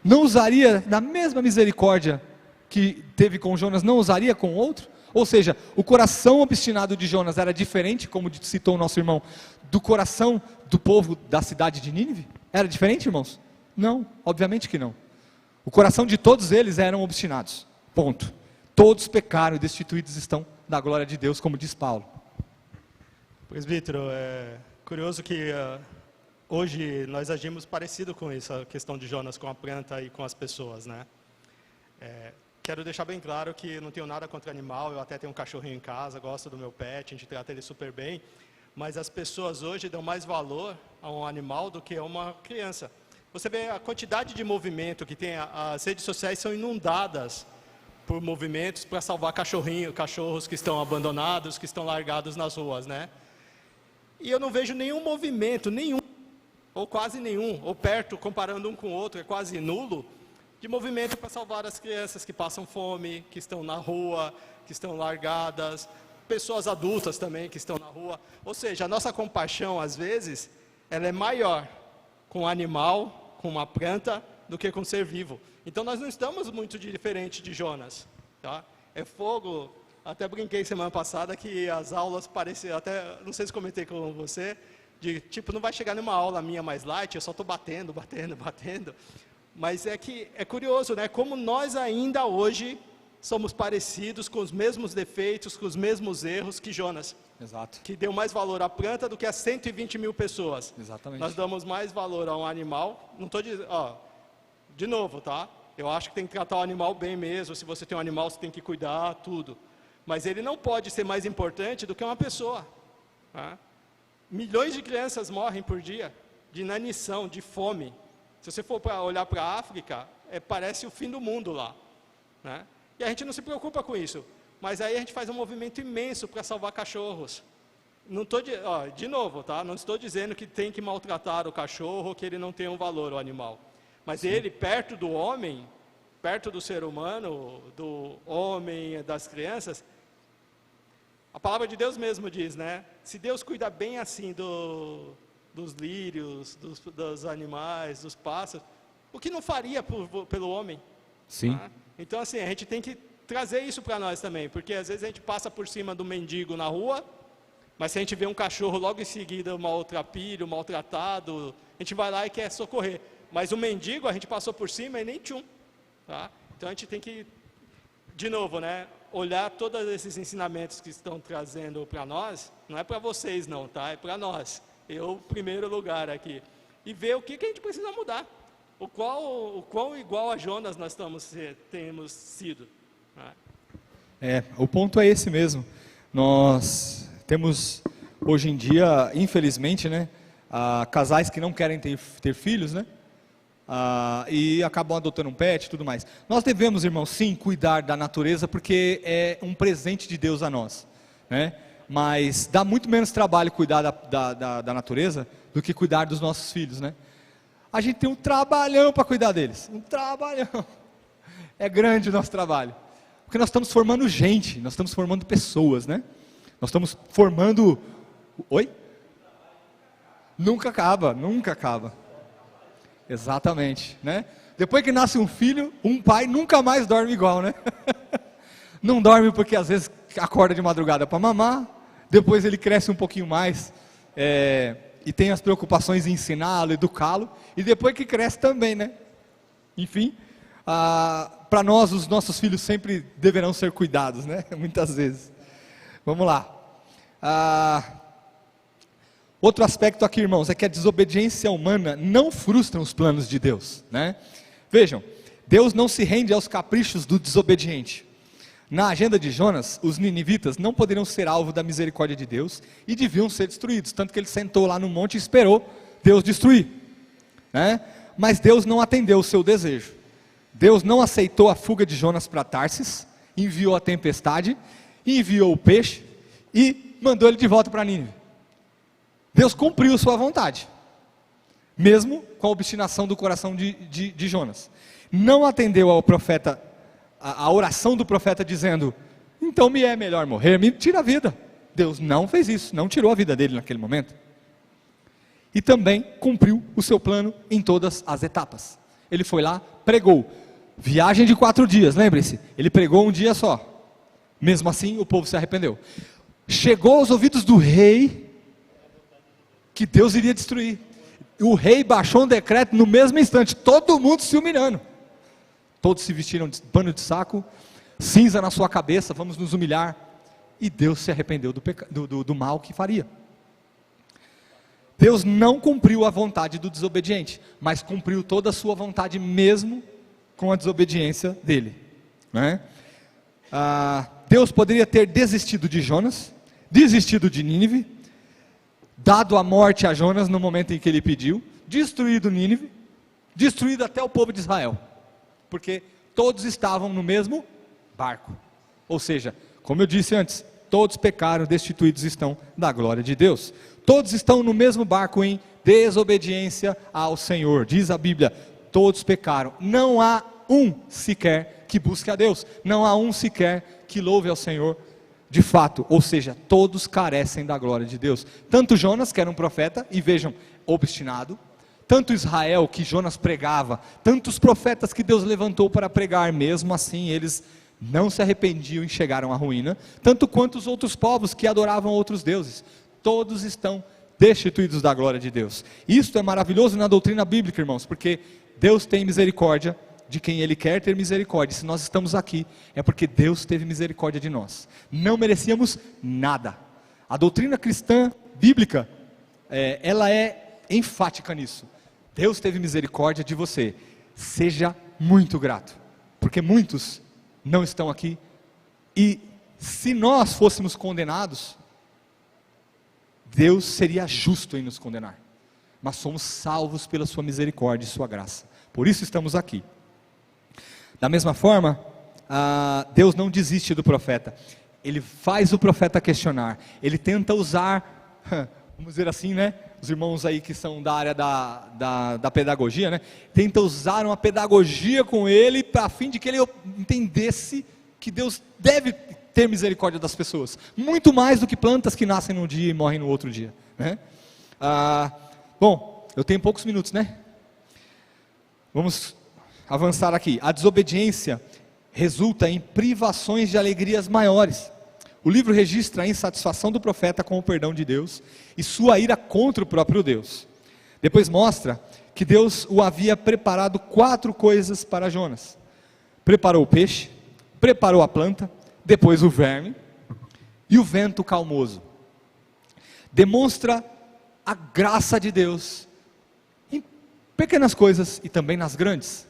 S1: não usaria da mesma misericórdia que teve com Jonas não usaria com outro? Ou seja, o coração obstinado de Jonas era diferente, como citou o nosso irmão, do coração do povo da cidade de Nínive? Era diferente, irmãos? Não, obviamente que não. O coração de todos eles eram obstinados, ponto. Todos pecaram e destituídos estão da glória de Deus, como diz Paulo.
S5: Presbítero, é curioso que hoje nós agimos parecido com isso, a questão de Jonas com a planta e com as pessoas, né? Quero deixar bem claro que não tenho nada contra animal, eu até tenho um cachorrinho em casa, gosto do meu pet, a gente trata ele super bem, mas as pessoas hoje dão mais valor a um animal do que a uma criança. Você vê a quantidade de movimento que tem, as redes sociais são inundadas por movimentos para salvar cachorros que estão abandonados, que estão largados nas ruas, né? E eu não vejo nenhum movimento, nenhum, ou quase nenhum, ou perto, comparando um com o outro, é quase nulo, de movimento para salvar as crianças que passam fome, que estão na rua, que estão largadas, pessoas adultas também que estão na rua. Ou seja, a nossa compaixão, às vezes, ela é maior com um animal, com uma planta, do que com um ser vivo. Então nós não estamos muito diferente de Jonas, tá? É fogo. Até brinquei semana passada que as aulas pareciam, até não sei se comentei com você, de tipo, não vai chegar numa aula minha mais light, eu só estou batendo. Mas é que é curioso, né? Como nós ainda hoje somos parecidos com os mesmos defeitos, com os mesmos erros que Jonas.
S1: Exato.
S5: Que deu mais valor à planta do que a 120 mil pessoas.
S1: Exatamente.
S5: Nós damos mais valor a um animal. Não estou dizendo, de novo, tá? Eu acho que tem que tratar o animal bem mesmo. Se você tem um animal, você tem que cuidar, tudo. Mas ele não pode ser mais importante do que uma pessoa. Tá? Milhões de crianças morrem por dia de inanição, de fome. Se você for olhar para a África, parece o fim do mundo lá, né? E a gente não se preocupa com isso, mas aí a gente faz um movimento imenso para salvar cachorros. Não estou de novo, tá? Não estou dizendo que tem que maltratar o cachorro, que ele não tem um valor, o animal. Mas sim, ele, perto do homem, perto do ser humano, do homem, das crianças, a palavra de Deus mesmo diz, né? Se Deus cuida bem assim dos lírios, dos animais, dos pássaros, o que não faria pelo homem?
S1: Sim.
S5: Tá? Então, assim, a gente tem que trazer isso para nós também, porque às vezes a gente passa por cima do mendigo na rua, mas se a gente vê um cachorro logo em seguida maltrapilho, maltratado, a gente vai lá e quer socorrer. Mas o mendigo a gente passou por cima e nem tchum. Tá? Então a gente tem que, de novo, né, olhar todos esses ensinamentos que estão trazendo para nós, não é para vocês não, tá? É para nós. Eu, primeiro lugar aqui. E ver o que a gente precisa mudar. O quão igual a Jonas nós temos sido.
S1: O ponto é esse mesmo. Nós temos, hoje em dia, infelizmente, né, casais que não querem ter filhos, né, e acabam adotando um pet e tudo mais. Nós devemos, irmãos, sim, cuidar da natureza, porque é um presente de Deus a nós, né? Mas dá muito menos trabalho cuidar da natureza do que cuidar dos nossos filhos, né? A gente tem um trabalhão para cuidar deles, um trabalhão. É grande o nosso trabalho, porque nós estamos formando gente, nós estamos formando pessoas, né? Nós estamos formando... Oi? Nunca acaba, nunca acaba. Exatamente, né? Depois que nasce um filho, um pai nunca mais dorme igual, né? Não dorme porque às vezes acorda de madrugada para mamar, depois ele cresce um pouquinho mais, e tem as preocupações em ensiná-lo, educá-lo, e depois que cresce também, né? Enfim, para nós, os nossos filhos sempre deverão ser cuidados, né? Muitas vezes. Vamos lá. Outro aspecto aqui, irmãos, é que a desobediência humana não frustra os planos de Deus, né? Vejam, Deus não se rende aos caprichos do desobediente. Na agenda de Jonas, os ninivitas não poderiam ser alvo da misericórdia de Deus e deviam ser destruídos, tanto que ele sentou lá no monte e esperou Deus destruir, né? Mas Deus não atendeu o seu desejo. Deus não aceitou a fuga de Jonas para Tarsis, enviou a tempestade, enviou o peixe e mandou ele de volta para Nínive. Deus cumpriu sua vontade, mesmo com a obstinação do coração de Jonas. Não atendeu ao profeta, a oração do profeta dizendo, então me é melhor morrer, me tira a vida. Deus não fez isso, não tirou a vida dele naquele momento. E também cumpriu o seu plano em todas as etapas. Ele foi lá, pregou. Viagem de 4 dias, lembrem-se, ele pregou um dia só. Mesmo assim, o povo se arrependeu. Chegou aos ouvidos do rei que Deus iria destruir. O rei baixou um decreto no mesmo instante, todo mundo se humilhando. Todos se vestiram de pano de saco, cinza na sua cabeça, vamos nos humilhar. E Deus se arrependeu do mal que faria. Deus não cumpriu a vontade do desobediente, mas cumpriu toda a sua vontade mesmo com a desobediência dele, né? Deus poderia ter desistido de Jonas, desistido de Nínive, dado a morte a Jonas no momento em que ele pediu, destruído Nínive, destruído até o povo de Israel, porque todos estavam no mesmo barco. Ou seja, como eu disse antes, todos pecaram, destituídos estão da glória de Deus. Todos estão no mesmo barco em desobediência ao Senhor. Diz a Bíblia, todos pecaram. Não há um sequer que busque a Deus. Não há um sequer que louve ao Senhor de fato. Ou seja, todos carecem da glória de Deus. Tanto Jonas, que era um profeta, e vejam, obstinado. Tanto Israel, que Jonas pregava. Tantos profetas que Deus levantou para pregar. Mesmo assim, eles não se arrependiam e chegaram à ruína. Tanto quanto os outros povos que adoravam outros deuses. Todos estão destituídos da glória de Deus. Isto é maravilhoso na doutrina bíblica, irmãos, porque Deus tem misericórdia de quem Ele quer ter misericórdia. Se nós estamos aqui, é porque Deus teve misericórdia de nós. Não merecíamos nada. A doutrina cristã bíblica, ela é enfática nisso. Deus teve misericórdia de você. Seja muito grato, porque muitos não estão aqui. E se nós fôssemos condenados, Deus seria justo em nos condenar, mas somos salvos pela sua misericórdia e sua graça, por isso estamos aqui. Da mesma forma, Deus não desiste do profeta, Ele faz o profeta questionar, Ele tenta usar, vamos dizer assim, né, os irmãos aí que são da área da pedagogia, né, tenta usar uma pedagogia com ele, a fim de que ele entendesse que Deus deve ter misericórdia das pessoas, muito mais do que plantas que nascem num dia e morrem no outro dia, né? Bom, eu tenho poucos minutos, né? Vamos avançar aqui. A desobediência resulta em privações de alegrias maiores. O livro registra a insatisfação do profeta com o perdão de Deus e sua ira contra o próprio Deus. Depois mostra que Deus o havia preparado 4 coisas para Jonas. Preparou o peixe, preparou a planta, depois o verme e o vento calmoso. Demonstra a graça de Deus em pequenas coisas e também nas grandes.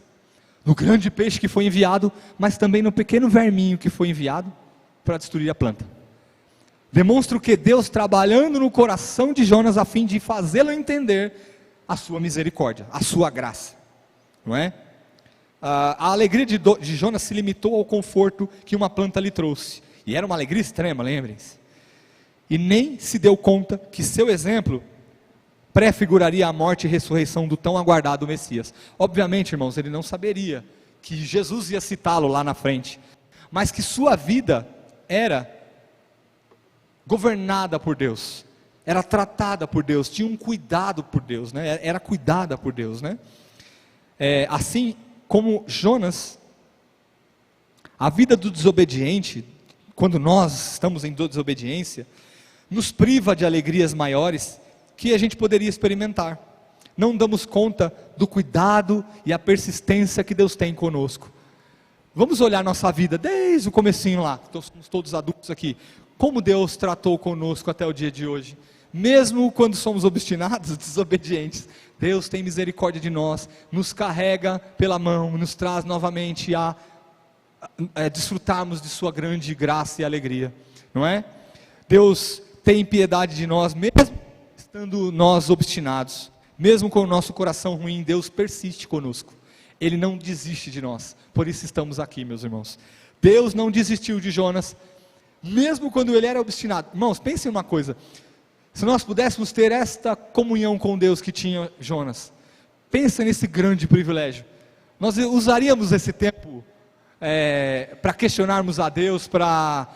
S1: No grande peixe que foi enviado, mas também no pequeno verminho que foi enviado para destruir a planta. Demonstra o que Deus trabalhando no coração de Jonas a fim de fazê-lo entender a sua misericórdia, a sua graça, não é? A alegria de Jonas se limitou ao conforto que uma planta lhe trouxe, e era uma alegria extrema, lembrem-se, e nem se deu conta que seu exemplo prefiguraria a morte e ressurreição do tão aguardado Messias. Obviamente, irmãos, ele não saberia que Jesus ia citá-lo lá na frente, mas que sua vida era governada por Deus, era tratada por Deus, tinha um cuidado por Deus, né? Era cuidada por Deus, né? Assim como Jonas, a vida do desobediente, quando nós estamos em desobediência, nos priva de alegrias maiores que a gente poderia experimentar. Não damos conta do cuidado e a persistência que Deus tem conosco. Vamos olhar nossa vida desde o comecinho lá, somos todos adultos aqui, como Deus tratou conosco até o dia de hoje. Mesmo quando somos obstinados, desobedientes, Deus tem misericórdia de nós, nos carrega pela mão, nos traz novamente a desfrutarmos de sua grande graça e alegria, não é? Deus tem piedade de nós, mesmo estando nós obstinados, mesmo com o nosso coração ruim, Deus persiste conosco, Ele não desiste de nós, por isso estamos aqui, meus irmãos. Deus não desistiu de Jonas, mesmo quando ele era obstinado. Irmãos, pensem uma coisa, se nós pudéssemos ter esta comunhão com Deus que tinha Jonas, pensa nesse grande privilégio, nós usaríamos esse tempo para questionarmos a Deus, para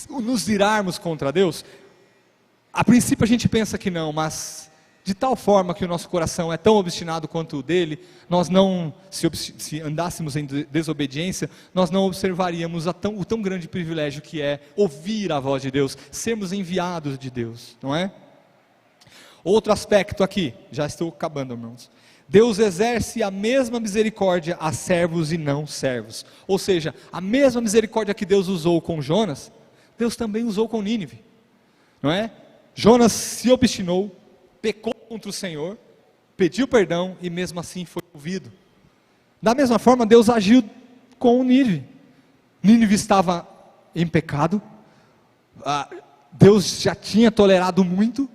S1: nos irarmos contra Deus? A princípio a gente pensa que não, mas de tal forma que o nosso coração é tão obstinado quanto o dele, nós não, se andássemos em desobediência, nós não observaríamos o tão grande privilégio que é ouvir a voz de Deus, sermos enviados de Deus, não é? Outro aspecto aqui, já estou acabando, irmãos. Deus exerce a mesma misericórdia a servos e não servos. Ou seja, a mesma misericórdia que Deus usou com Jonas, Deus também usou com Nínive, não é? Jonas se obstinou, pecou contra o Senhor, pediu perdão e mesmo assim foi ouvido. Da mesma forma, Deus agiu com Nínive. Nínive estava em pecado, Deus já tinha tolerado muito,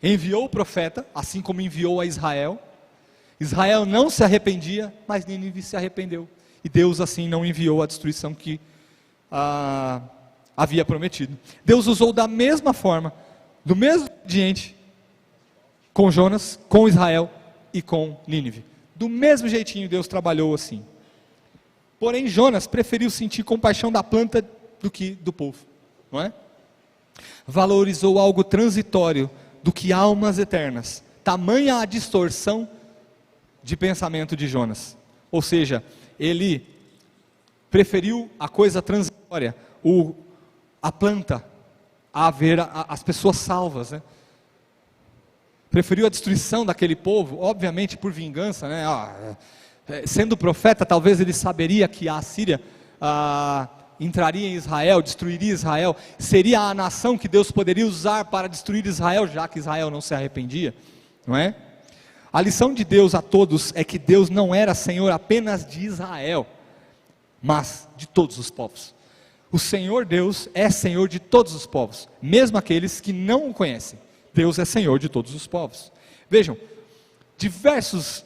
S1: enviou o profeta, assim como enviou a Israel. Israel não se arrependia, mas Nínive se arrependeu. E Deus assim não enviou a destruição que havia prometido. Deus usou da mesma forma, do mesmo ambiente, com Jonas, com Israel e com Nínive. Do mesmo jeitinho Deus trabalhou assim. Porém Jonas preferiu sentir compaixão da planta do que do povo, não é? Valorizou algo transitório do que almas eternas. Tamanha a distorção de pensamento de Jonas. Ou seja, ele preferiu a coisa transitória, a planta, a ver as pessoas salvas, né? Preferiu a destruição daquele povo, obviamente por vingança, né? Sendo profeta, talvez ele saberia que a Assíria entraria em Israel, destruiria Israel, seria a nação que Deus poderia usar para destruir Israel, já que Israel não se arrependia, não é? A lição de Deus a todos é que Deus não era Senhor apenas de Israel, mas de todos os povos. O Senhor Deus é Senhor de todos os povos, mesmo aqueles que não o conhecem. Deus é Senhor de todos os povos. Vejam, diversas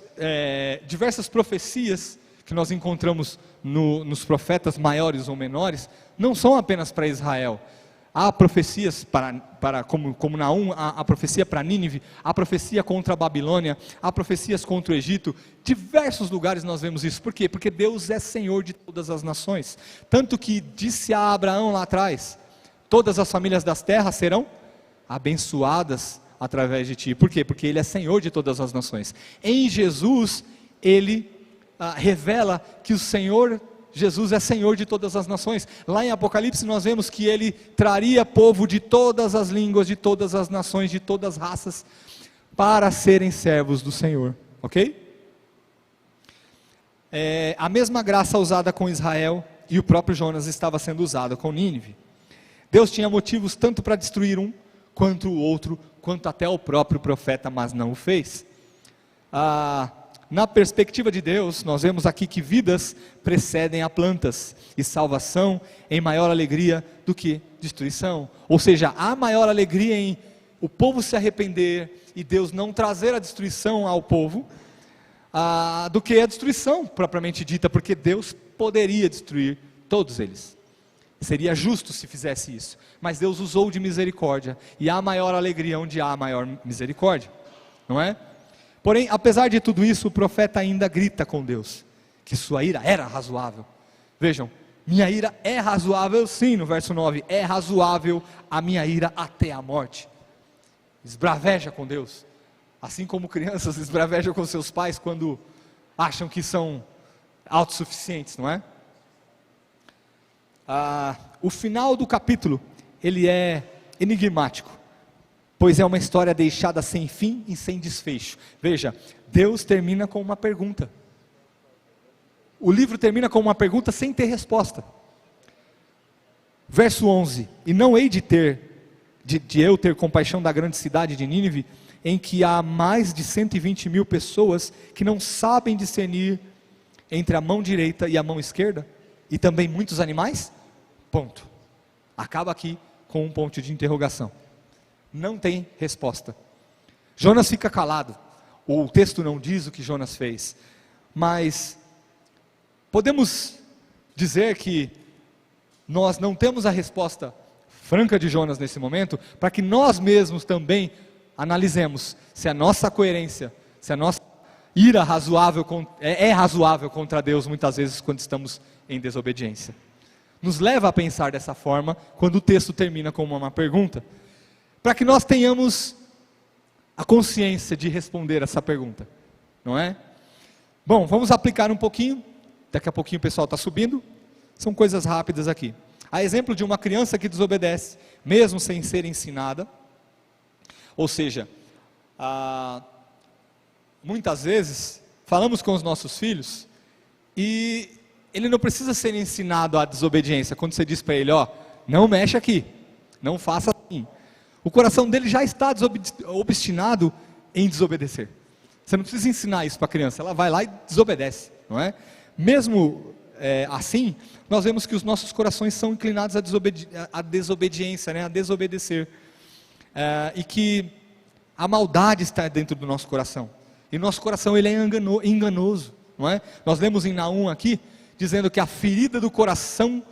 S1: profecias que nós encontramos nos profetas maiores ou menores, não são apenas para Israel. Há profecias como Naum, a profecia para Nínive, a profecia contra a Babilônia, há profecias contra o Egito. Diversos lugares nós vemos isso. Por quê? Porque Deus é Senhor de todas as nações. Tanto que disse a Abraão lá atrás: todas as famílias das terras serão abençoadas através de ti. Por quê? Porque Ele é Senhor de todas as nações. Em Jesus, Ele revela que o Senhor Jesus é Senhor de todas as nações. Lá em Apocalipse nós vemos que Ele traria povo de todas as línguas, de todas as nações, de todas as raças, para serem servos do Senhor, ok? A mesma graça usada com Israel e o próprio Jonas estava sendo usada com Nínive. Deus tinha motivos tanto para destruir um, quanto o outro, quanto até o próprio profeta, mas não o fez. Na perspectiva de Deus, nós vemos aqui que vidas precedem a plantas, e salvação em maior alegria do que destruição. Ou seja, há maior alegria em o povo se arrepender e Deus não trazer a destruição ao povo, do que a destruição propriamente dita, porque Deus poderia destruir todos eles. Seria justo se fizesse isso, mas Deus usou de misericórdia, e há maior alegria onde há maior misericórdia, não é? Porém, apesar de tudo isso, o profeta ainda grita com Deus, que sua ira era razoável. Vejam, minha ira é razoável sim, no verso 9, é razoável a minha ira até a morte. Esbraveja com Deus, assim como crianças esbravejam com seus pais quando acham que são autossuficientes, não é? O final do capítulo, ele é enigmático, pois é uma história deixada sem fim e sem desfecho. Veja, Deus termina com uma pergunta. O livro termina com uma pergunta sem ter resposta. Verso 11: e não hei de eu ter compaixão da grande cidade de Nínive, em que há mais de 120 mil pessoas que não sabem discernir entre a mão direita e a mão esquerda, e também muitos animais? Ponto. Acaba aqui com um ponto de interrogação. Não tem resposta. Jonas fica calado. O texto não diz o que Jonas fez, mas podemos dizer que nós não temos a resposta franca de Jonas nesse momento, para que nós mesmos também analisemos se a nossa coerência, se a nossa ira razoável é razoável contra Deus, muitas vezes quando estamos em desobediência. Nos leva a pensar dessa forma, quando o texto termina com uma pergunta, para que nós tenhamos a consciência de responder essa pergunta, não é? Bom, vamos aplicar um pouquinho, daqui a pouquinho o pessoal está subindo, são coisas rápidas aqui. A exemplo de uma criança que desobedece, mesmo sem ser ensinada, ou seja, muitas vezes falamos com os nossos filhos e ele não precisa ser ensinado à desobediência. Quando você diz para ele, ó, não mexe aqui, não faça assim, o coração dele já está obstinado em desobedecer. Você não precisa ensinar isso para a criança, ela vai lá e desobedece, não é? Mesmo assim, nós vemos que os nossos corações são inclinados à desobediência, né? A desobedecer, e que a maldade está dentro do nosso coração, e nosso coração ele é enganoso, não é? Nós lemos em Naum aqui, dizendo que a ferida do coração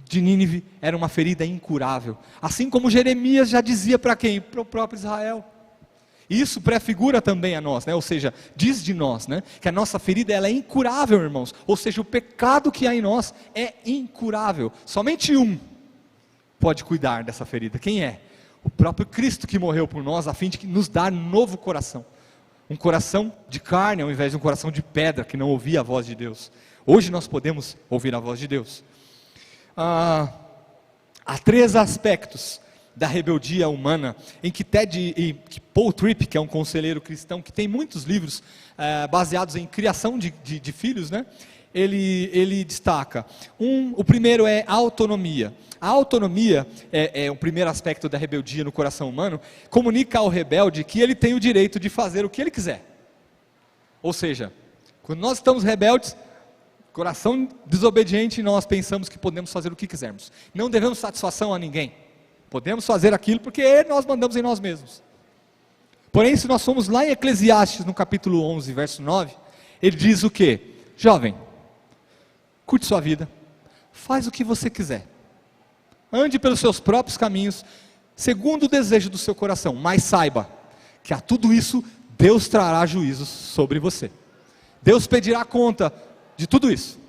S1: de Nínive era uma ferida incurável, assim como Jeremias já dizia para quem? Para o próprio Israel. Isso prefigura também a nós, né? Ou seja, diz de nós, né? Que a nossa ferida ela é incurável, irmãos, ou seja, o pecado que há em nós é incurável, somente um pode cuidar dessa ferida, quem é? O próprio Cristo que morreu por nós, a fim de nos dar um novo coração, um coração de carne, ao invés de um coração de pedra, que não ouvia a voz de Deus. Hoje nós podemos ouvir a voz de Deus. Há 3 aspectos da rebeldia humana, em que Paul Tripp, que é um conselheiro cristão, que tem muitos livros baseados em criação de filhos, né? Ele destaca, o primeiro é a autonomia. A autonomia é o primeiro aspecto da rebeldia no coração humano, comunica ao rebelde que ele tem o direito de fazer o que ele quiser. Ou seja, quando nós estamos rebeldes, coração desobediente, nós pensamos que podemos fazer o que quisermos, não devemos satisfação a ninguém, podemos fazer aquilo porque nós mandamos em nós mesmos. Porém, se nós formos lá em Eclesiastes, no capítulo 11, verso 9, ele diz o quê? Jovem, curte sua vida, faz o que você quiser, ande pelos seus próprios caminhos, segundo o desejo do seu coração, mas saiba, que a tudo isso, Deus trará juízos sobre você, Deus pedirá conta de tudo isso,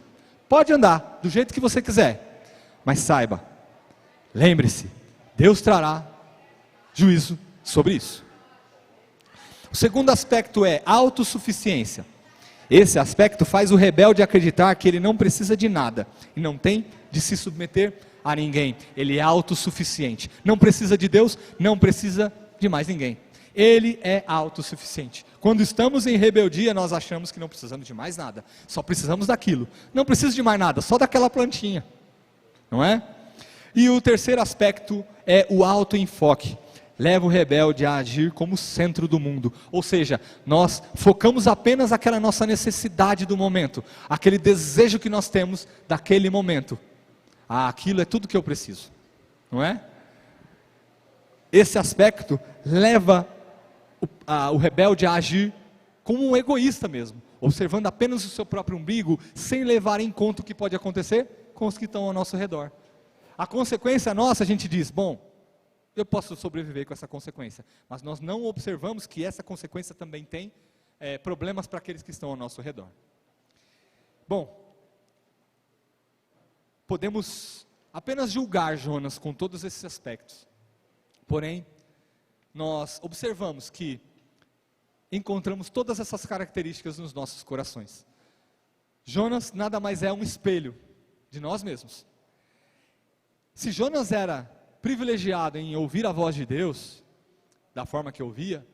S1: pode andar do jeito que você quiser, mas saiba, lembre-se, Deus trará juízo sobre isso. O segundo aspecto é autossuficiência. Esse aspecto faz o rebelde acreditar que ele não precisa de nada, e não tem de se submeter a ninguém, ele é autossuficiente, não precisa de Deus, não precisa de mais ninguém, ele é autossuficiente. Quando estamos em rebeldia, nós achamos que não precisamos de mais nada, só precisamos daquilo, não preciso de mais nada, só daquela plantinha, não é? E o terceiro aspecto é o autoenfoque, leva o rebelde a agir como centro do mundo, ou seja, nós focamos apenas aquela nossa necessidade do momento, aquele desejo que nós temos daquele momento, aquilo é tudo que eu preciso, não é? Esse aspecto leva o rebelde a agir como um egoísta mesmo, observando apenas o seu próprio umbigo, sem levar em conta o que pode acontecer com os que estão ao nosso redor. A consequência nossa, a gente diz, bom, eu posso sobreviver com essa consequência, mas nós não observamos que essa consequência também tem problemas para aqueles que estão ao nosso redor. Bom, podemos apenas julgar Jonas com todos esses aspectos, porém, nós observamos que encontramos todas essas características nos nossos corações. Jonas nada mais é um espelho de nós mesmos. Se Jonas era privilegiado em ouvir a voz de Deus, da forma que ouvia,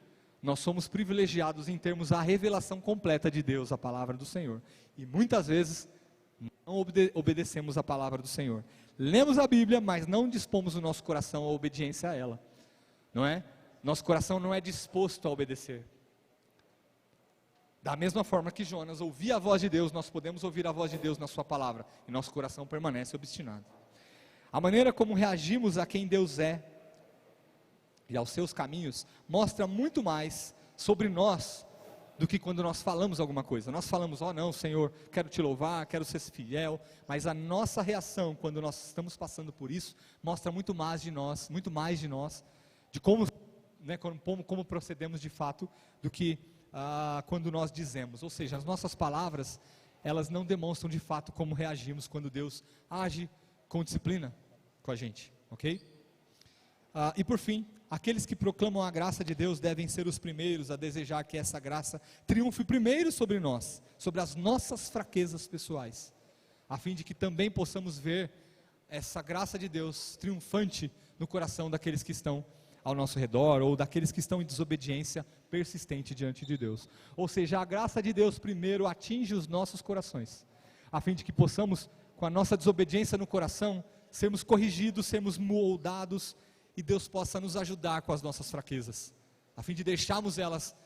S1: nós somos privilegiados em termos a revelação completa de Deus, a palavra do Senhor. E muitas vezes não obedecemos a palavra do Senhor. Lemos a Bíblia, mas não dispomos o nosso coração à obediência a ela. Não é? Nosso coração não é disposto a obedecer. Da mesma forma que Jonas ouvia a voz de Deus, nós podemos ouvir a voz de Deus na sua palavra, e nosso coração permanece obstinado. A maneira como reagimos a quem Deus é, e aos seus caminhos, mostra muito mais sobre nós, do que quando nós falamos alguma coisa. Nós falamos, não Senhor, quero te louvar, quero ser fiel, mas a nossa reação, quando nós estamos passando por isso, mostra muito mais de nós, de como, né, como procedemos de fato, do que quando nós dizemos. Ou seja, as nossas palavras, elas não demonstram de fato como reagimos quando Deus age com disciplina com a gente, ok? E por fim, aqueles que proclamam a graça de Deus devem ser os primeiros a desejar que essa graça triunfe primeiro sobre nós, sobre as nossas fraquezas pessoais, a fim de que também possamos ver essa graça de Deus triunfante no coração daqueles que estão ao nosso redor, ou daqueles que estão em desobediência persistente diante de Deus. Ou seja, a graça de Deus primeiro atinge os nossos corações, a fim de que possamos, com a nossa desobediência no coração, sermos corrigidos, sermos moldados, e Deus possa nos ajudar com as nossas fraquezas, a fim de deixarmos elas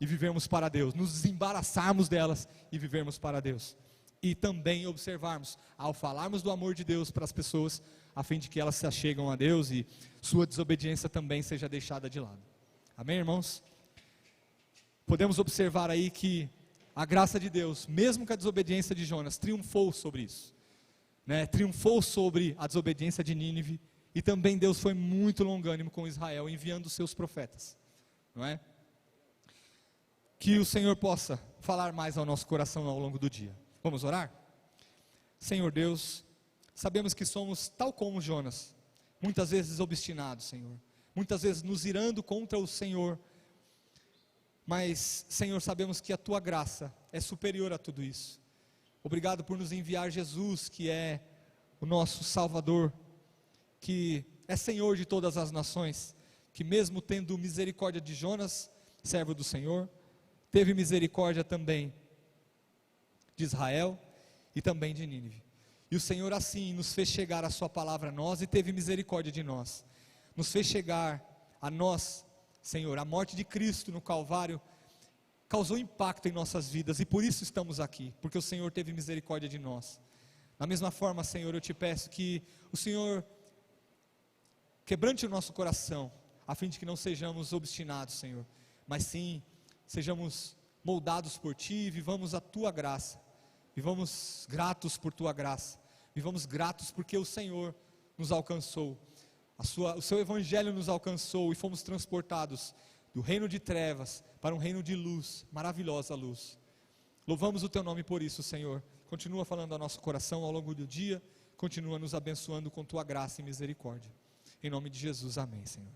S1: e vivermos para Deus, nos desembaraçarmos delas e vivermos para Deus. E também observarmos, ao falarmos do amor de Deus para as pessoas, a fim de que elas se achegam a Deus e sua desobediência também seja deixada de lado. Amém, irmãos? Podemos observar aí que a graça de Deus, mesmo com a desobediência de Jonas, triunfou sobre isso, né? Triunfou sobre a desobediência de Nínive, e também Deus foi muito longânimo com Israel, enviando os seus profetas, não é? Que o Senhor possa falar mais ao nosso coração ao longo do dia. Vamos orar? Senhor Deus, sabemos que somos tal como Jonas, muitas vezes obstinados, Senhor, muitas vezes nos irando contra o Senhor, mas, Senhor, sabemos que a Tua graça é superior a tudo isso. Obrigado por nos enviar Jesus, que é o nosso Salvador, que é Senhor de todas as nações, que mesmo tendo misericórdia de Jonas, servo do Senhor, teve misericórdia também de Israel e também de Nínive. E o Senhor assim nos fez chegar a sua palavra a nós e teve misericórdia de nós. Nos fez chegar a nós, Senhor, a morte de Cristo no Calvário causou impacto em nossas vidas e por isso estamos aqui, porque o Senhor teve misericórdia de nós. Da mesma forma, Senhor, eu te peço que o Senhor quebrante o nosso coração, a fim de que não sejamos obstinados, Senhor, mas sim sejamos moldados por Ti e vivamos a Tua graça, vivamos gratos por Tua graça, vivamos gratos porque o Senhor nos alcançou, o Seu Evangelho nos alcançou e fomos transportados do reino de trevas para um reino de luz, maravilhosa luz. Louvamos o Teu nome por isso, Senhor. Continua falando ao nosso coração ao longo do dia, continua nos abençoando com Tua graça e misericórdia. Em nome de Jesus, amém, Senhor.